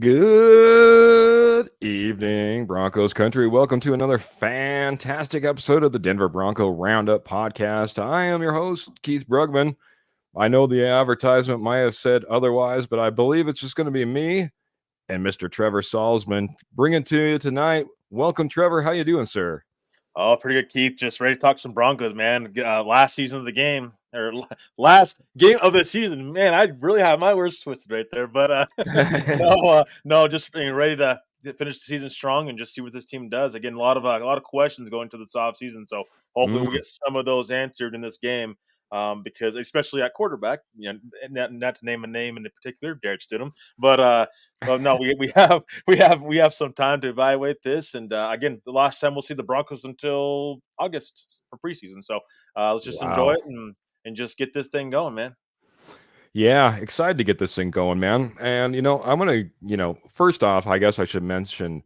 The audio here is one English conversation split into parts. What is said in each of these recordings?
Good evening, Broncos country. Welcome to another fantastic episode of the Denver Bronco Roundup Podcast. I am your host, Keith Brugman. I know the advertisement might have said otherwise, but I believe it's just going to be me and Mr. Trevor Salzman bringing it to you tonight. Welcome, Trevor. How you doing, sir? Oh, pretty good, Keith. Just ready to talk some Broncos, man. Last season of the game, or last game of the season, man. I really have my words twisted right there, but no, just ready to finish the season strong and just see what this team does. Again, a lot of questions going to this offseason, so hopefully we'll get some of those answered in this game. Because especially at quarterback, not to name a name in particular, Jarrett Stidham, but no, we have some time to evaluate this, and again, the last time we'll see the Broncos until August for preseason, so let's just enjoy it and just get this thing going, man. Yeah, excited to get this thing going, man. And I'm gonna, first off, I guess I should mention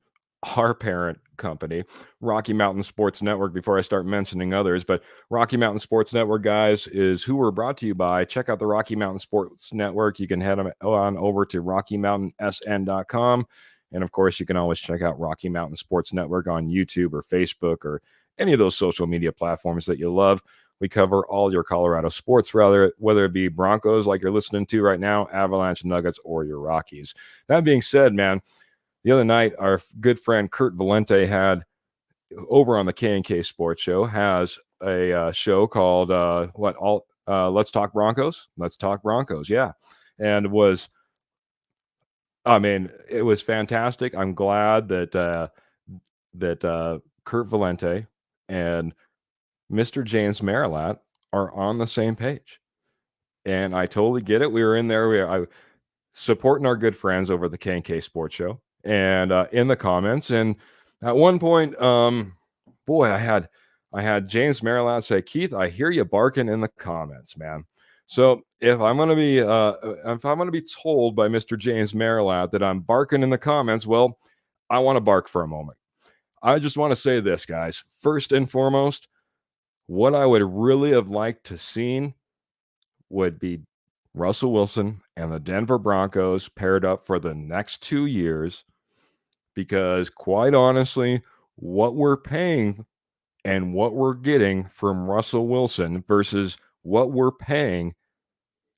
our parent company, Rocky Mountain Sports Network, before I start mentioning others. But Rocky Mountain Sports Network, guys, is who we're brought to you by. Check out the Rocky Mountain Sports Network. You can head on over to RockyMountainSN.com. And of course, you can always check out Rocky Mountain Sports Network on YouTube or Facebook or any of those social media platforms that you love. We cover all your Colorado sports, whether it be Broncos like you're listening to right now, Avalanche, Nuggets, or your Rockies. That being said, man, the other night, our good friend Kurt Valente had over on the K&K Sports Show has a show called Let's Talk Broncos. Let's Talk Broncos, yeah, and it was fantastic. I'm glad that Kurt Valente and Mr. James Marilat are on the same page, and I totally get it. We were in there, supporting our good friends over the K&K Sports Show. And in the comments, and at one point, I had James Marilat say, "Keith, I hear you barking in the comments, man." So if I'm gonna be told by Mr. James Marilat that I'm barking in the comments, well, I want to bark for a moment. I just want to say this, guys. First and foremost, what I would really have liked to seen would be Russell Wilson and the Denver Broncos paired up for the next 2 years. Because quite honestly, what we're paying and what we're getting from Russell Wilson versus what we're paying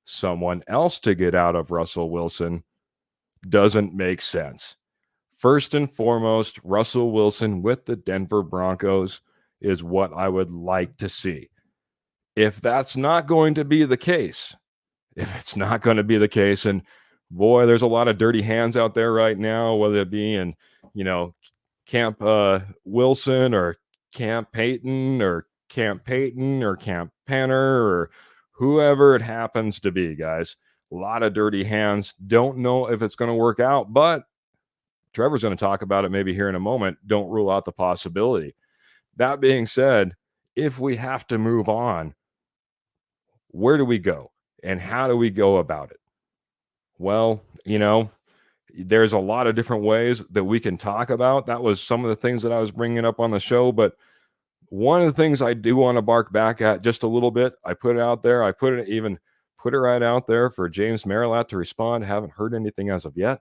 someone else to get out of Russell Wilson doesn't make sense. First and foremost, Russell Wilson with the Denver Broncos is what I would like to see. If that's not going to be the case, and boy, there's a lot of dirty hands out there right now, whether it be in, Camp Wilson or Camp Payton or Camp Payton or Camp Penner or whoever it happens to be, guys. A lot of dirty hands. Don't know if it's going to work out, but Trevor's going to talk about it maybe here in a moment. Don't rule out the possibility. That being said, if we have to move on, where do we go and how do we go about it? Well, there's a lot of different ways that we can talk about. That was some of the things that I was bringing up on the show. But one of the things I do want to bark back at just a little bit, I put it out there. I put it right out there for James Marilat to respond. Haven't heard anything as of yet.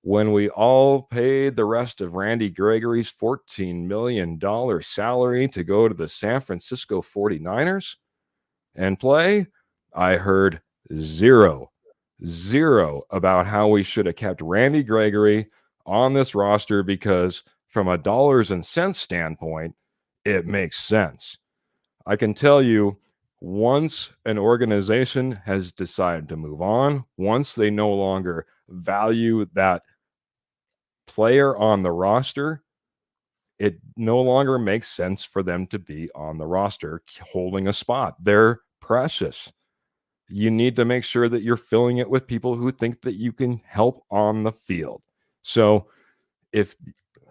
When we all paid the rest of Randy Gregory's $14 million salary to go to the San Francisco 49ers and play, I heard zero about how we should have kept Randy Gregory on this roster because from a dollars and cents standpoint, it makes sense. I can tell you, once an organization has decided to move on, once they no longer value that player on the roster, it no longer makes sense for them to be on the roster holding a spot. They're precious. You need to make sure that you're filling it with people who think that you can help on the field. So if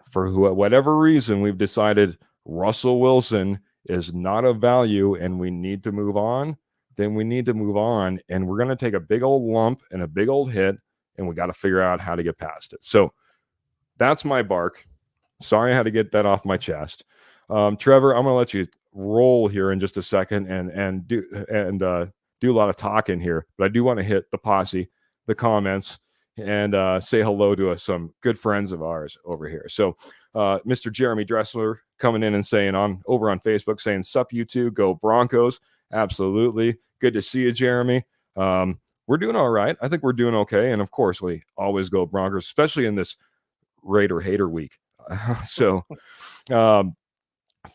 for whatever reason we've decided Russell Wilson is not of value and we need to move on, then we need to move on, and we're going to take a big old lump and a big old hit, and we got to figure out how to get past it. So that's my bark. Sorry I had to get that off my chest. Trevor, I'm going to let you roll here in just a second and do a lot of talking here, but I do want to hit the posse, the comments, and say hello to some good friends of ours over here. So Mr. Jeremy Dressler coming in and saying over on Facebook, saying, "Sup, you two, go Broncos." Absolutely. Good to see you, Jeremy. We're doing all right. I think we're doing okay. And of course, we always go Broncos, especially in this Raider hater week. So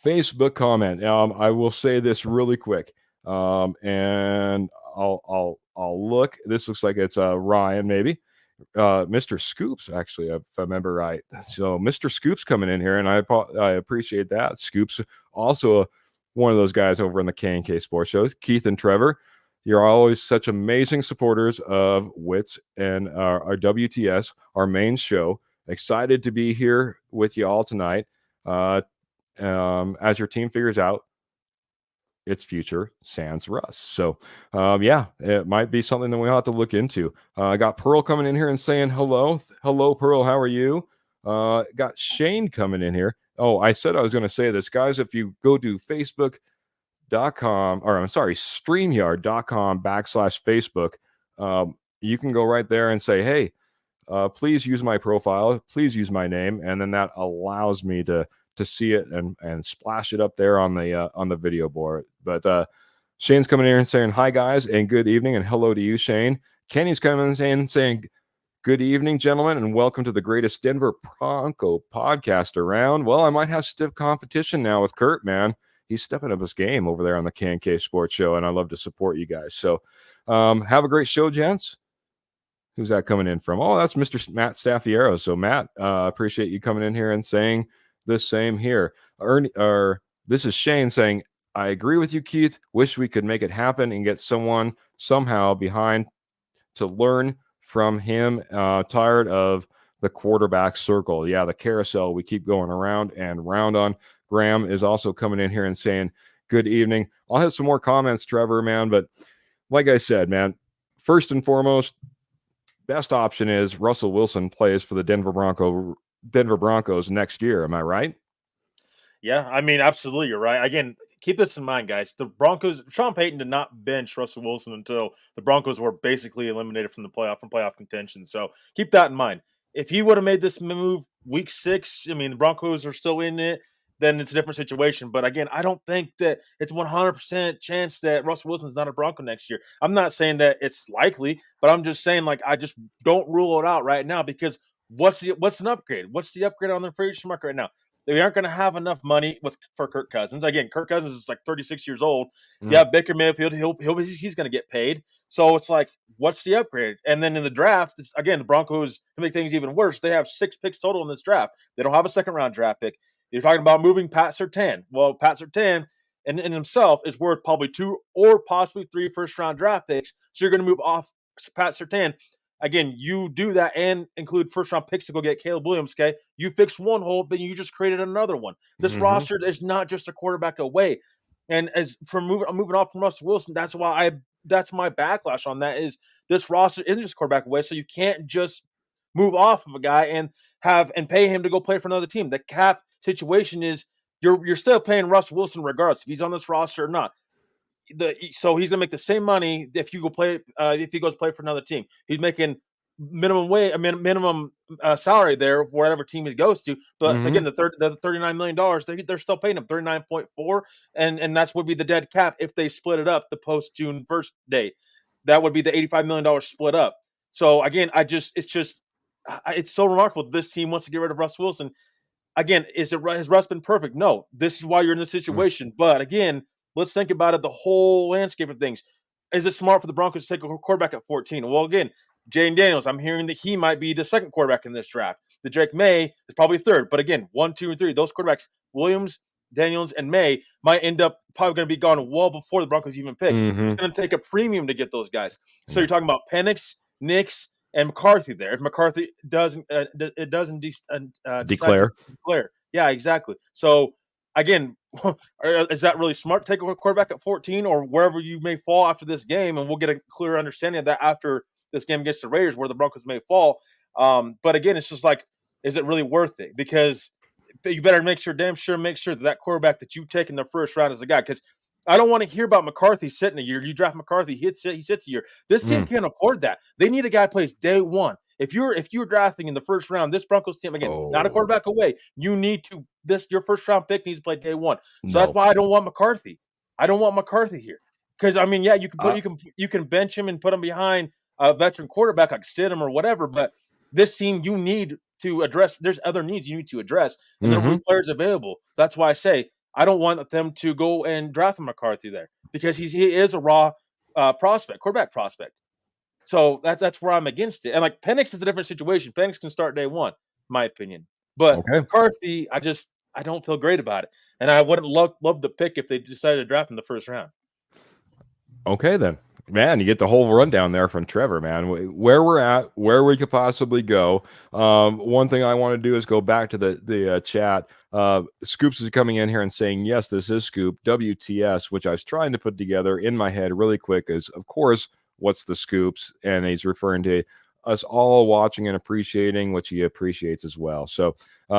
Facebook comment. I will say this really quick. And I'll look. This looks like it's Ryan, maybe. Mr. Scoops, actually, if I remember right. So Mr. Scoops coming in here, and I appreciate that. Scoops, also one of those guys over in the K&K Sports Shows. Keith and Trevor, you're always such amazing supporters of WITS and our WTS, our main show. Excited to be here with you all tonight as your team figures out its future sans Russ. So, yeah, it might be something that we'll have to look into. I got Pearl coming in here and saying hello. Hello, Pearl. How are you? Got Shane coming in here. Oh, I said I was going to say this. Guys, if you go to StreamYard.com/Facebook, you can go right there and say, hey, please use my profile. Please use my name. And then that allows me to see it and splash it up there on the video board. But Shane's coming in and saying, hi, guys, and good evening, and hello to you, Shane. Kenny's coming in and saying, good evening, gentlemen, and welcome to the greatest Denver Bronco podcast around. Well, I might have stiff competition now with Kurt, man. He's stepping up his game over there on the K&K Sports Show, and I love to support you guys. So have a great show, gents. Who's that coming in from? Oh, that's Mr. Matt Staffiero. So, Matt, appreciate you coming in here and saying the same here. This is Shane saying, I agree with you, Keith. Wish we could make it happen and get someone somehow behind to learn from him. Tired of the quarterback circle. Yeah, the carousel we keep going around and round on. Graham is also coming in here and saying, good evening. I'll have some more comments, Trevor, man. But like I said, man, first and foremost, best option is Russell Wilson plays for the Denver Broncos next year. Am I right? Yeah, I mean, absolutely, you're right. Again, keep this in mind, guys. The Broncos, Sean Payton did not bench Russell Wilson until the Broncos were basically eliminated from playoff contention. So keep that in mind. If he would have made this move week 6, I mean, the Broncos are still in it, then it's a different situation. But again, I don't think that it's 100% chance that Russell Wilson's not a Bronco next year. I'm not saying that it's likely, but I'm just saying, like, I just don't rule it out right now, because what's an upgrade? What's the upgrade on the free agent market right now? They aren't going to have enough money for Kirk Cousins. Again, Kirk Cousins is like 36 years old. Yeah, Baker Mayfield, he's going to get paid. So it's like, what's the upgrade? And then in the draft, again, the Broncos, to make things even worse, they have 6 picks total in this draft. They don't have a second-round draft pick. You're talking about moving Pat Surtain. Well, Pat Surtain in himself is worth probably 2 or possibly 3 first-round draft picks. So you're going to move off Pat Surtain. Again, you do that and include first-round picks to go get Caleb Williams, okay? You fix one hole, then you just created another one. This roster is not just a quarterback away. And as for moving off from Russell Wilson, that's my backlash on that is this roster isn't just quarterback away, so you can't just move off of a guy and pay him to go play for another team. The cap situation is you're still paying Russell Wilson regardless if he's on this roster or not. So he's gonna make the same money if you go play if he goes play for another team. He's making minimum salary there for whatever team he goes to. But again, the $39 million, they're still paying him 39.4, and that's would be the dead cap if they split it up the post June 1st date. That would be the $85 million split up. So again, it's so remarkable this team wants to get rid of Russ Wilson. again, has Russ been perfect? No. This is why you're in this situation. But again, let's think about it, the whole landscape of things. Is it smart for the Broncos to take a quarterback at 14? Well, again, Jane Daniels, I'm hearing that he might be the second quarterback in this draft. The Drake May is probably third. But again, 1, 2, and 3, those quarterbacks, Williams, Daniels, and May, might end up probably going to be gone well before the Broncos even pick. It's going to take a premium to get those guys. So you're talking about Penix, Nix, and McCarthy there. If McCarthy doesn't Declare. Yeah, exactly. So again, is that really smart to take a quarterback at 14 or wherever you may fall after this game? And we'll get a clear understanding of that after this game against the Raiders, where the Broncos may fall. But again, it's just like, is it really worth it? Because you better make sure that quarterback that you take in the first round is the guy. Because I don't want to hear about McCarthy sitting a year. You draft McCarthy, he sits a year. This team can't afford that. They need a guy who plays day one. If you're drafting in the first round, this Broncos team, again, not a quarterback away, you need to your first round pick needs to play day one. So that's why I don't want McCarthy. I don't want McCarthy here. Because I mean, yeah, you can bench him and put him behind a veteran quarterback like Stidham or whatever, but this team you need to address. There's other needs you need to address, and there will be players available. That's why I say I don't want them to go and draft McCarthy there because he is a raw quarterback prospect. So that's where I'm against it. And like Penix is a different situation. Penix can start day one, in my opinion. But McCarthy, I don't feel great about it. And I wouldn't love the pick if they decided to draft in the first round. Okay, then. Man, you get the whole rundown there from Trevor, man. Where we're at, where we could possibly go. One thing I want to do is go back to the chat. Scoops is coming in here and saying, yes, this is Scoop. WTS, which I was trying to put together in my head really quick is, of course, what's the Scoops? And he's referring to us all watching and appreciating, which he appreciates as well. So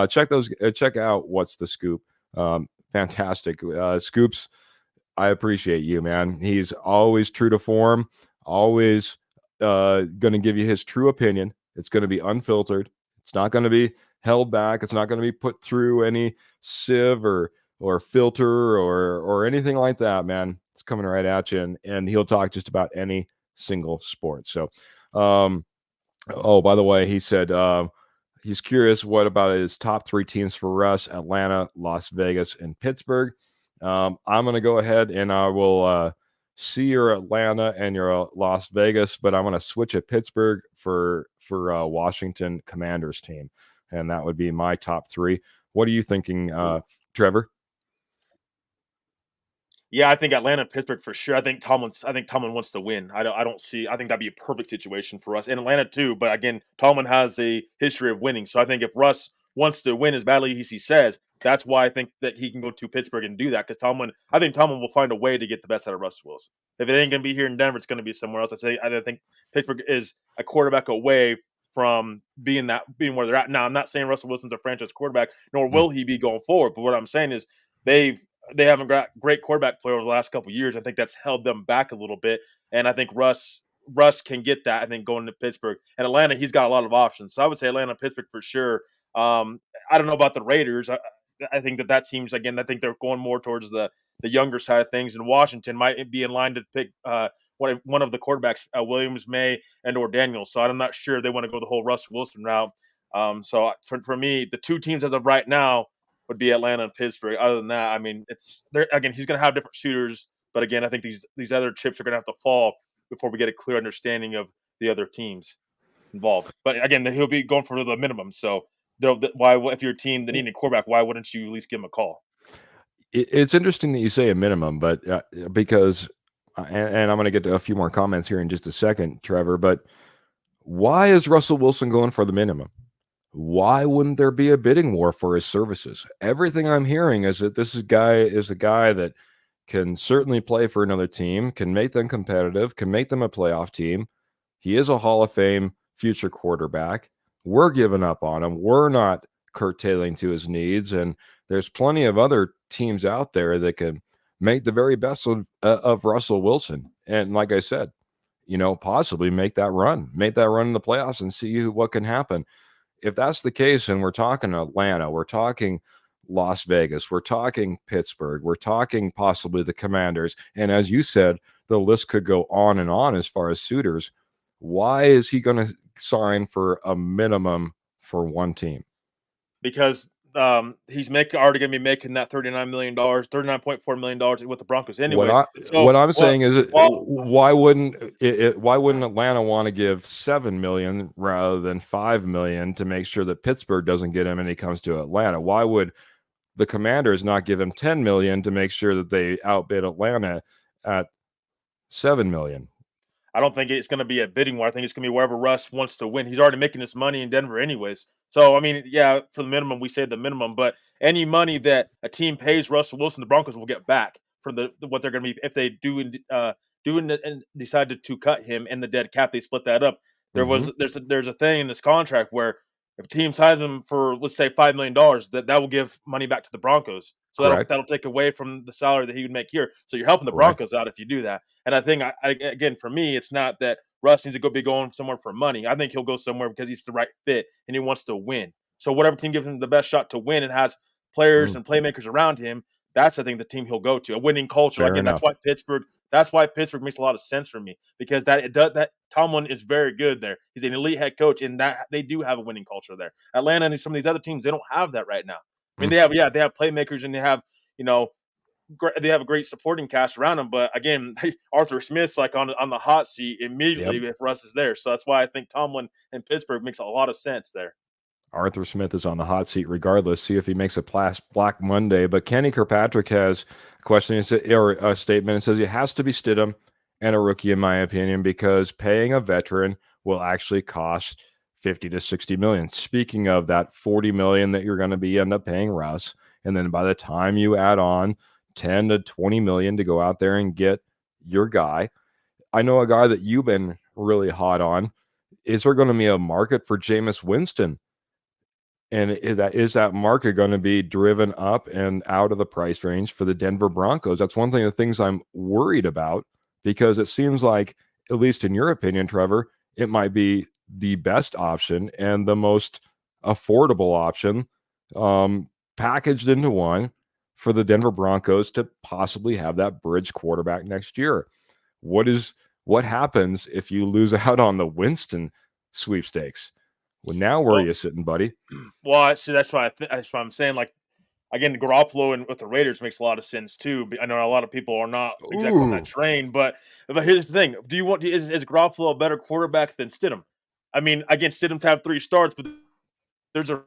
check out what's the Scoop. Fantastic. Scoops, I appreciate you, man. He's always true to form, always going to give you his true opinion. It's going to be unfiltered. It's not going to be held back. It's not going to be put through any sieve or filter or anything like that, man. It's coming right at you, and he'll talk just about any single sport. So, by the way, he said he's curious what about his top 3 teams for Russ: Atlanta, Las Vegas, and Pittsburgh. I'm going to go ahead and I will see your Atlanta and your Las Vegas, but I'm going to switch at Pittsburgh for Washington Commanders team. And that would be my top 3. What are you thinking, Trevor? Yeah, I think Atlanta and Pittsburgh for sure. I think Tomlin wants to win. I think that'd be a perfect situation for us. And Atlanta too, but again, Tomlin has a history of winning. So I think if Russ wants to win as badly as he says, that's why I think that he can go to Pittsburgh and do that. Because I think Tomlin will find a way to get the best out of Russell Wilson. If it ain't gonna be here in Denver, it's gonna be somewhere else. I think Pittsburgh is a quarterback away from being where they're at. Now, I'm not saying Russell Wilson's a franchise quarterback, nor will he be going forward. But what I'm saying is they haven't got great quarterback play over the last couple of years. I think that's held them back a little bit. And I think Russ can get that, I think, going to Pittsburgh. And Atlanta, he's got a lot of options. So I would say Atlanta, Pittsburgh for sure. I don't know about the Raiders. I think that team's, again, I think they're going more towards the younger side of things. And Washington might be in line to pick one of the quarterbacks, Williams, May, and or Daniels. So I'm not sure they want to go the whole Russ Wilson route. So for me, the 2 teams as of right now would be Atlanta and Pittsburgh. Other than that, I mean, again, he's going to have different suitors. But again, I think these other chips are going to have to fall before we get a clear understanding of the other teams involved. But again, he'll be going for the minimum. So why, if you're a team that needed a quarterback, why wouldn't you at least give him a call? It's interesting that you say a minimum, but because, and I'm going to get to a few more comments here in just a second, Trevor, but why is Russell Wilson going for the minimum? Why wouldn't there be a bidding war for his services? Everything I'm hearing is that this guy is a guy that can certainly play for another team, can make them competitive, can make them a playoff team. He is a Hall of Fame future quarterback. We're giving up on him. We're not curtailing to his needs. And there's plenty of other teams out there that can make the very best of Russell Wilson. And like I said, possibly make that run in the playoffs and see what can happen. If that's the case, and we're talking Atlanta, we're talking Las Vegas, we're talking Pittsburgh, we're talking possibly the Commanders, and as you said, the list could go on and on as far as suitors. Why is he going to sign for a minimum for one team? Because he's already going to be making that $39.4 million with the Broncos anyways. What I'm saying is, why wouldn't Atlanta want to give $7 million rather than $5 million to make sure that Pittsburgh doesn't get him and he comes to Atlanta? Why would the Commanders not give him $10 million to make sure that they outbid Atlanta at $7 million? I don't think it's going to be a bidding war. I think it's going to be wherever Russ wants to win. He's already making this money in Denver anyways. So, I mean, yeah, for the minimum, we say the minimum, but any money that a team pays Russell Wilson, the Broncos will get back for what they're going to be if they do and decided to cut him in the dead cap. They split that up. There's a thing in this contract where if a team signs him for, let's say, $5 million, that will give money back to the Broncos. So that'll take away from the salary that he would make here. So you're helping the Broncos out if you do that. And I think, again, for me, it's not that Russ needs to be going somewhere for money. I think he'll go somewhere because he's the right fit and he wants to win. So whatever team gives him the best shot to win and has players and playmakers around him, that's, I think, the team he'll go to. A winning culture. Fair again, enough. That's why Pittsburgh makes a lot of sense for me, because that Tomlin is very good there. He's an elite head coach, and that they do have a winning culture there. Atlanta and some of these other teams, they don't have that right now. I mean, they have playmakers, and they have a great supporting cast around them. But again, Arthur Smith's like on the hot seat immediately if Russ is there. So that's why I think Tomlin and Pittsburgh makes a lot of sense there. Arthur Smith is on the hot seat regardless. See if he makes a Black Monday. But Kenny Kirkpatrick has a question or a statement. It says it has to be Stidham and a rookie, in my opinion, because paying a veteran will actually cost $50 to $60 million. Speaking of that $40 million that you're going to end up paying Russ, and then by the time you add on $10 to $20 million to go out there and get your guy, I know a guy that you've been really hot on. Is there going to be a market for Jameis Winston? And is that market going to be driven up and out of the price range for the Denver Broncos? That's one of the things I'm worried about, because it seems like, at least in your opinion, Trevor, it might be the best option and the most affordable option packaged into one for the Denver Broncos to possibly have that bridge quarterback next year. What happens if you lose out on the Winston sweepstakes? Well, now where are you sitting, buddy? Well, see, that's why I'm saying, like, again, Garoppolo and with the Raiders makes a lot of sense too. I know a lot of people are not exactly on that train, but here's the thing: is Garoppolo a better quarterback than Stidham? I mean, again, Stidham's had 3 starts, but there's a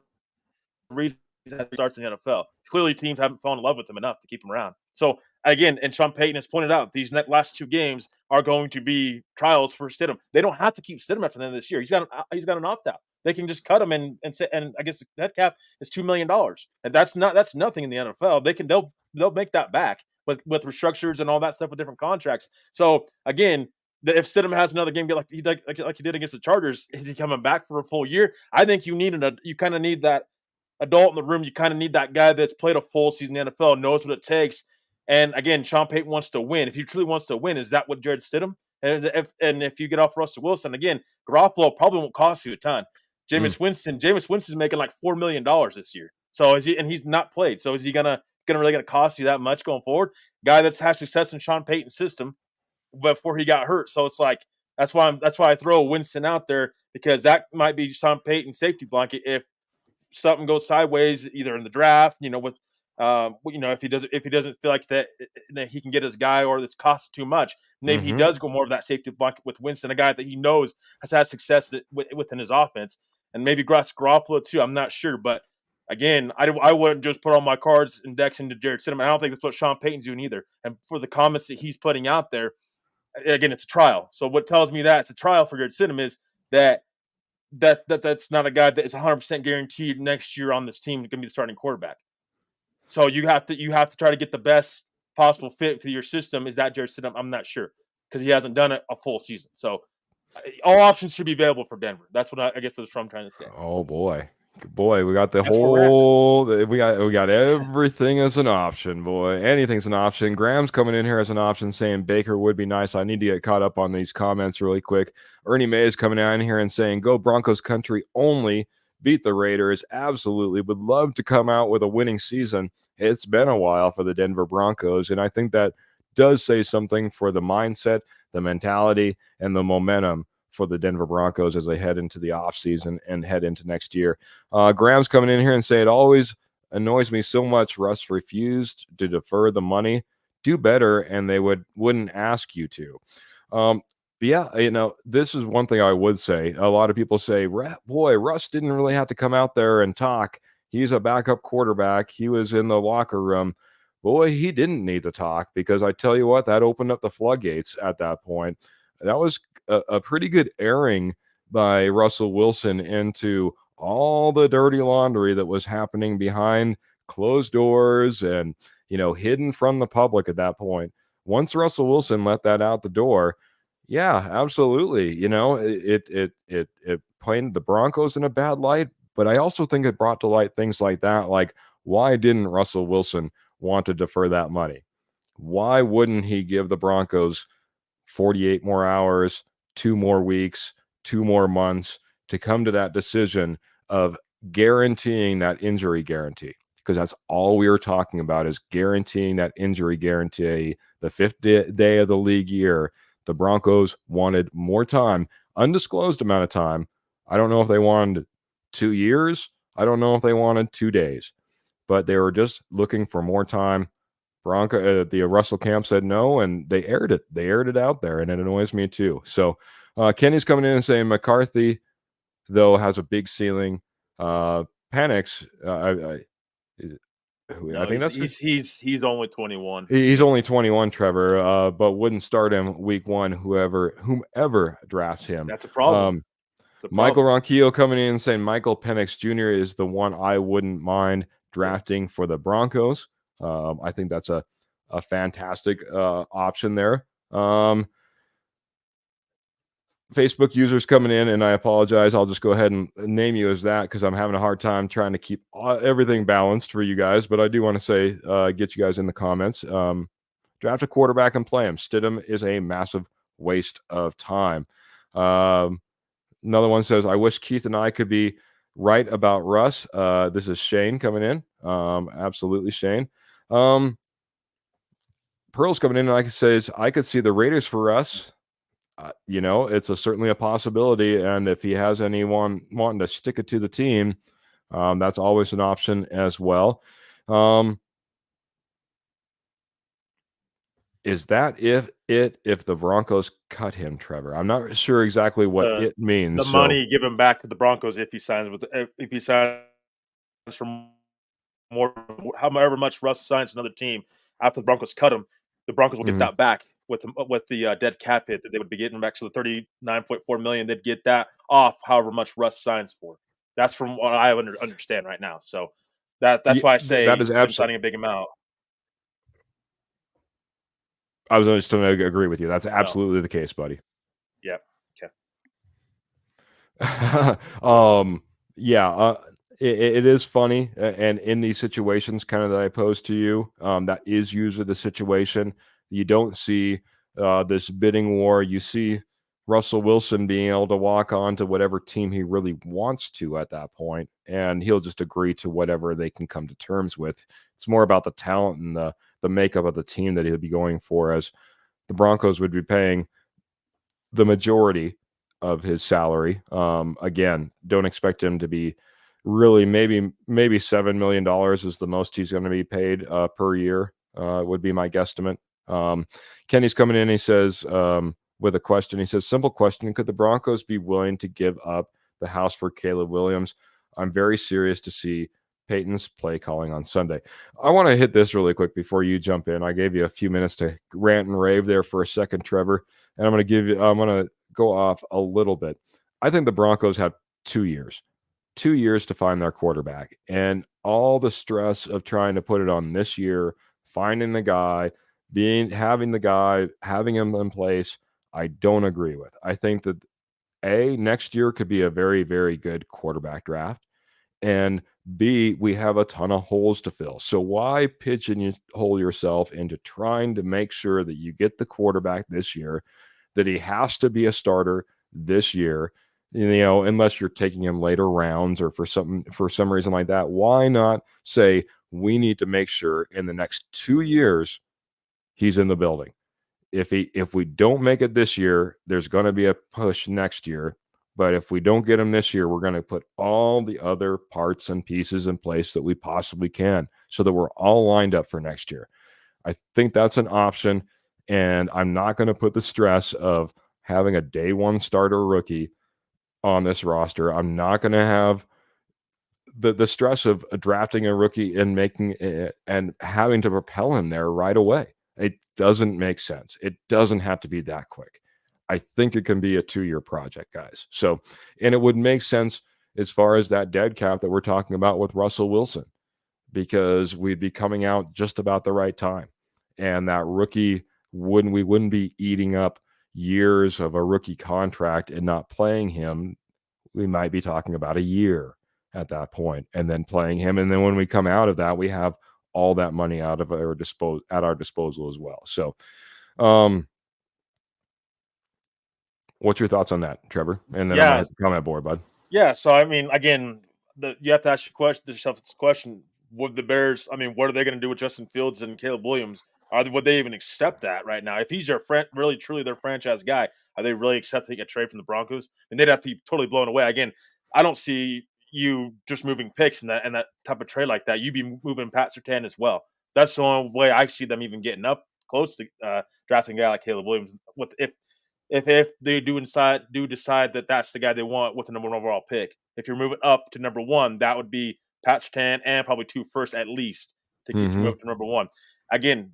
reason he starts in the NFL. Clearly, teams haven't fallen in love with him enough to keep him around. So again, and Sean Payton has pointed out, these last 2 games are going to be trials for Stidham. They don't have to keep Stidham after the end of this year. He's got an opt out. They can just cut him and I guess the head cap is $2 million, and that's nothing in the NFL. They'll make that back with restructures and all that stuff with different contracts. So again, if Stidham has another game like he did against the Chargers, is he coming back for a full year? I think you kind of need that adult in the room. You kind of need that guy that's played a full season in the NFL, knows what it takes. And again, Sean Payton wants to win. If he truly wants to win, is that what Jarrett Stidham? And if you get off Russell Wilson, again, Garoppolo probably won't cost you a ton. Jameis Winston's making like $4 million this year. So he's not played. So is he really gonna cost you that much going forward? Guy that's had success in Sean Payton's system before he got hurt. So it's like that's why I throw Winston out there, because that might be Sean Payton's safety blanket if something goes sideways, either in the draft, if he doesn't feel like that he can get his guy, or that's cost too much. Maybe he does go more of that safety blanket with Winston, a guy that he knows has had success within his offense. And maybe Garoppolo too. I'm not sure, but again, I wouldn't just put all my cards index into Jarrett Stidham. I don't think that's what Sean Payton's doing either. And for the comments that he's putting out there, again, it's a trial. So what tells me that it's a trial for Jarrett Stidham is that's not a guy that is 100% guaranteed next year on this team going to be the starting quarterback. So you have to try to get the best possible fit for your system. Is that Jarrett Stidham? I'm not sure, because he hasn't done it a full season. So all options should be available for Denver. That's what I guess that's what I'm trying to say. Oh boy, we got we got everything as an option, boy. Anything's an option. Graham's coming in here as an option, saying Baker would be nice. I need to get caught up on these comments really quick. Ernie May is coming down here and saying, "Go Broncos country only. Beat the Raiders. Absolutely. Would love to come out with a winning season." It's been a while for the Denver Broncos, and I think that does say something for the mindset, the mentality, and the momentum for the Denver Broncos as they head into the offseason and head into next year. Graham's coming in here and saying, always annoys me so much. Russ refused to defer the money. Do better, and they wouldn't ask you to. Yeah, this is one thing I would say. A lot of people say, boy, Russ didn't really have to come out there and talk. He's a backup quarterback. He was in the locker room. Boy, he didn't need to talk, because I tell you what, that opened up the floodgates at that point. That was a pretty good airing by Russell Wilson into all the dirty laundry that was happening behind closed doors and, hidden from the public at that point. Once Russell Wilson let that out the door, yeah, absolutely. It painted the Broncos in a bad light, but I also think it brought to light things like that. Like, why didn't Russell Wilson want to defer that money? Why wouldn't he give the Broncos 48 more hours, 2 more weeks, 2 more months to come to that decision of guaranteeing that injury guarantee? Because that's all we were talking about, is guaranteeing that injury guarantee. The 5th day of the league year, the Broncos wanted more time, undisclosed amount of time. I don't know if they wanted 2 years. I don't know if they wanted 2 days, but they were just looking for more time. The Russell camp said no, and they aired it. They aired it out there, and it annoys me too. So Kenny's coming in and saying McCarthy, though, has a big ceiling. Panics. No, I think he's only 21. He's only 21, Trevor, but wouldn't start him week 1, whomever drafts him. That's a problem. Michael Ronquillo coming in and saying Michael Penix Jr. is the one I wouldn't mind drafting for the Broncos. I think that's a fantastic option there. Facebook users coming in, and I apologize. I'll just go ahead and name you as that, because I'm having a hard time trying to keep everything balanced for you guys. But I do want to say, get you guys in the comments. Draft a quarterback and play him. Stidham is a massive waste of time. Another one says, I wish Keith and I could be right about Russ. This is Shane coming in. Absolutely, Shane. Pearl's coming in, and I says, I could see the Raiders for Russ. It's certainly a possibility. And if he has anyone wanting to stick it to the team, that's always an option as well. Is that if the Broncos cut him, Trevor? I'm not sure exactly what it means. The money given back to the Broncos if he signs for more, however much Russ signs another team after the Broncos cut him, the Broncos will get that back with the dead cap hit that they would be getting back. So the $39.4 million, they'd get that off however much Russ signs for. That's from what I understand right now. So that's why I say that is absolutely signing a big amount. I was just going to agree with you. That's absolutely the case, buddy. Yeah. Okay. It is funny, and in these situations kind of that I pose to you, that is usually the situation. You don't see this bidding war. You see Russell Wilson being able to walk on to whatever team he really wants to at that point, and he'll just agree to whatever they can come to terms with. It's more about the talent and the makeup of the team that he'll be going for, as the Broncos would be paying the majority of his salary. Again, don't expect him to be really maybe $7 million is the most he's going to be paid per year, would be my guesstimate. Kenny's coming in. He says, with a question, he says, simple question. Could the Broncos be willing to give up the house for Caleb Williams? I'm very serious to see Payton's play calling on Sunday. I want to hit this really quick before you jump in. I gave you a few minutes to rant and rave there for a second, Trevor, and I'm going to go off a little bit. I think the Broncos have 2 years to find their quarterback, and all the stress of trying to put it on this year, finding the guy, having him in place, I don't agree with. I think that next year could be a very, very good quarterback draft, and B, we have a ton of holes to fill. So why pigeonhole yourself into trying to make sure that you get the quarterback this year, that he has to be a starter this year, unless you're taking him later rounds or for some reason like that? Why not say we need to make sure in the next 2 years he's in the building? If we don't make it this year, there's going to be a push next year. But if we don't get him this year, we're going to put all the other parts and pieces in place that we possibly can so that we're all lined up for next year. I think that's an option. And I'm not going to put the stress of having a day one starter rookie on this roster. I'm not going to have the stress of drafting a rookie and making it and having to propel him there right away. It doesn't make sense. It doesn't have to be that quick. I think it can be a 2-year project, guys. So, and it would make sense as far as that dead cap that we're talking about with Russell Wilson, because we'd be coming out just about the right time. And that rookie we wouldn't be eating up years of a rookie contract and not playing him. We might be talking about a year at that point and then playing him. And then when we come out of that, we have all that money at our disposal as well. So, what's your thoughts on that, Trevor? And then I'm gonna hit the comment board, bud. Yeah. So I mean, again, you have to ask yourself this question: would the Bears? I mean, what are they going to do with Justin Fields and Caleb Williams? Would they even accept that right now? If he's their really truly their franchise guy, are they really accepting a trade from the Broncos? And they'd have to be totally blown away. Again, I don't see you just moving picks and that type of trade like that. You'd be moving Pat Surtain as well. That's the only way I see them even getting up close to drafting a guy like Caleb Williams. If they do decide that that's the guy they want with the number 1 overall pick, if you're moving up to number 1, that would be Pat Surtain and probably 2 firsts at least to move up to number 1. Again,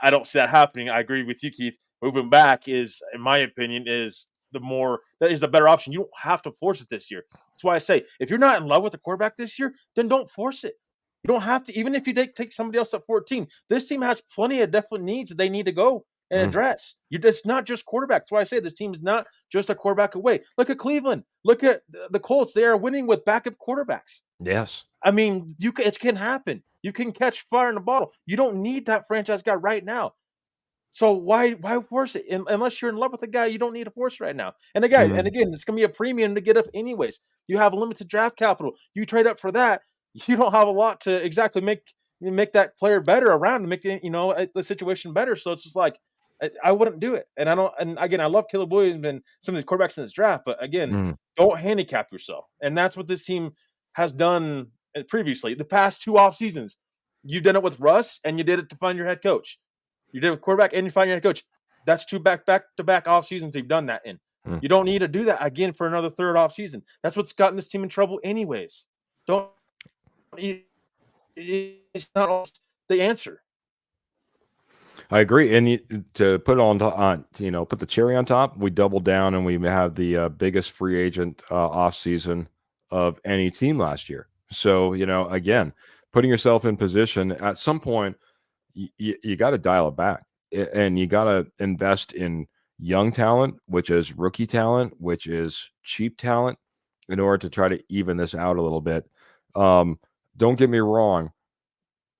I don't see that happening. I agree with you, Keith. Moving back is, in my opinion, is the better option. You don't have to force it this year. That's why I say, if you're not in love with the quarterback this year, then don't force it. You don't have to, even if you take somebody else at 14. This team has plenty of definite needs that they need to go and address. It's not just quarterback. That's why I say this team is not just a quarterback away. Look at Cleveland. Look at the Colts. They are winning with backup quarterbacks. Yes. I mean, it can happen. You can catch fire in a bottle. You don't need that franchise guy right now. So why force it? Unless you're in love with the guy, you don't need to force right now. And again, it's going to be a premium to get up anyways. You have limited draft capital. You trade up for that. You don't have a lot to exactly make that player better around to make the situation better. So it's just like, I wouldn't do it. And I don't. And again, I love Caleb Williams and some of these quarterbacks in this draft, but again, don't handicap yourself. And that's what this team has done previously. The past 2 off seasons, you've done it with Russ, and you did it to find your head coach. You did it with quarterback, and you find your head coach. That's 2 back-to-back off seasons you've done that in. You don't need to do that again for another 3rd off season. That's what's gotten this team in trouble, anyways. It's not always the answer. I agree, and to put it on, put the cherry on top, we doubled down and we have the biggest free agent off season of any team last year. So again, putting yourself in position at some point, you got to dial it back, and you got to invest in young talent, which is rookie talent, which is cheap talent, in order to try to even this out a little bit. Don't get me wrong,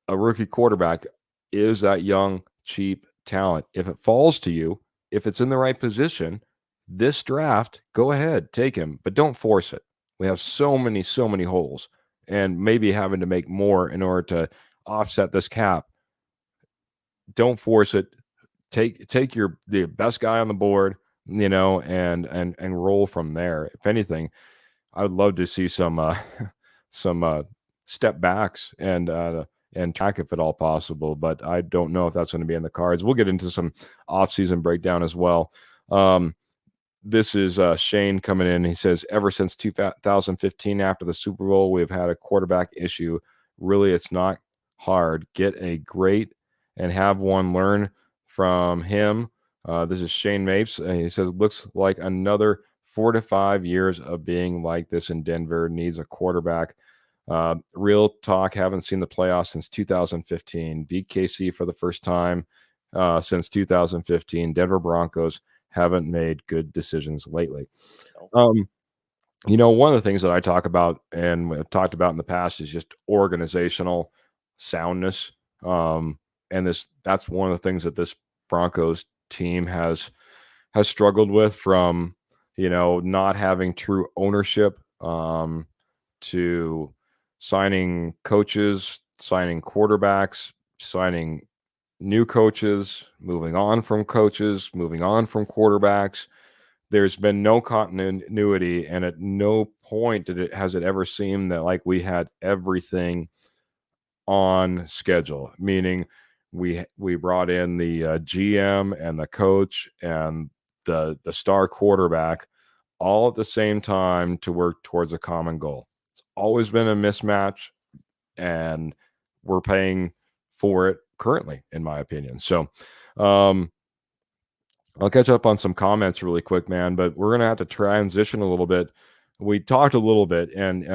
a rookie quarterback is that young, cheap talent. If it falls to you, if it's in the right position, this draft, go ahead, take him, but don't force it. We have so many holes, and maybe having to make more in order to offset this cap. Don't force it. Take the best guy on the board, and roll from there. If anything, I would love to see some step backs and track if at all possible, but I don't know if that's going to be in the cards. We'll get into some offseason breakdown as well. This is Shane coming in. He says, ever since 2015, after the Super Bowl, we've had a quarterback issue. Really, it's not hard. Get a great and have one, learn from him. This is Shane Mapes. And he says, looks like another 4 to 5 years of being like this in Denver. Needs a quarterback. Real talk, haven't seen the playoffs since 2015. Beat KC for the first time since 2015. Denver Broncos haven't made good decisions lately. One of the things that I talk about and have talked about in the past is just organizational soundness. And that's one of the things that this Broncos team has struggled with, from, not having true ownership, to signing coaches, signing quarterbacks, signing new coaches, moving on from coaches, moving on from quarterbacks. there's been no continuity, and at no point has it ever seemed that like we had everything on schedule, meaning we brought in the GM and the coach and the star quarterback all at the same time to work towards a common goal. It's always been a mismatch, and we're paying for it currently, in my opinion. So I'll catch up on some comments really quick, man, but we're gonna have to transition a little bit. We talked a little bit, and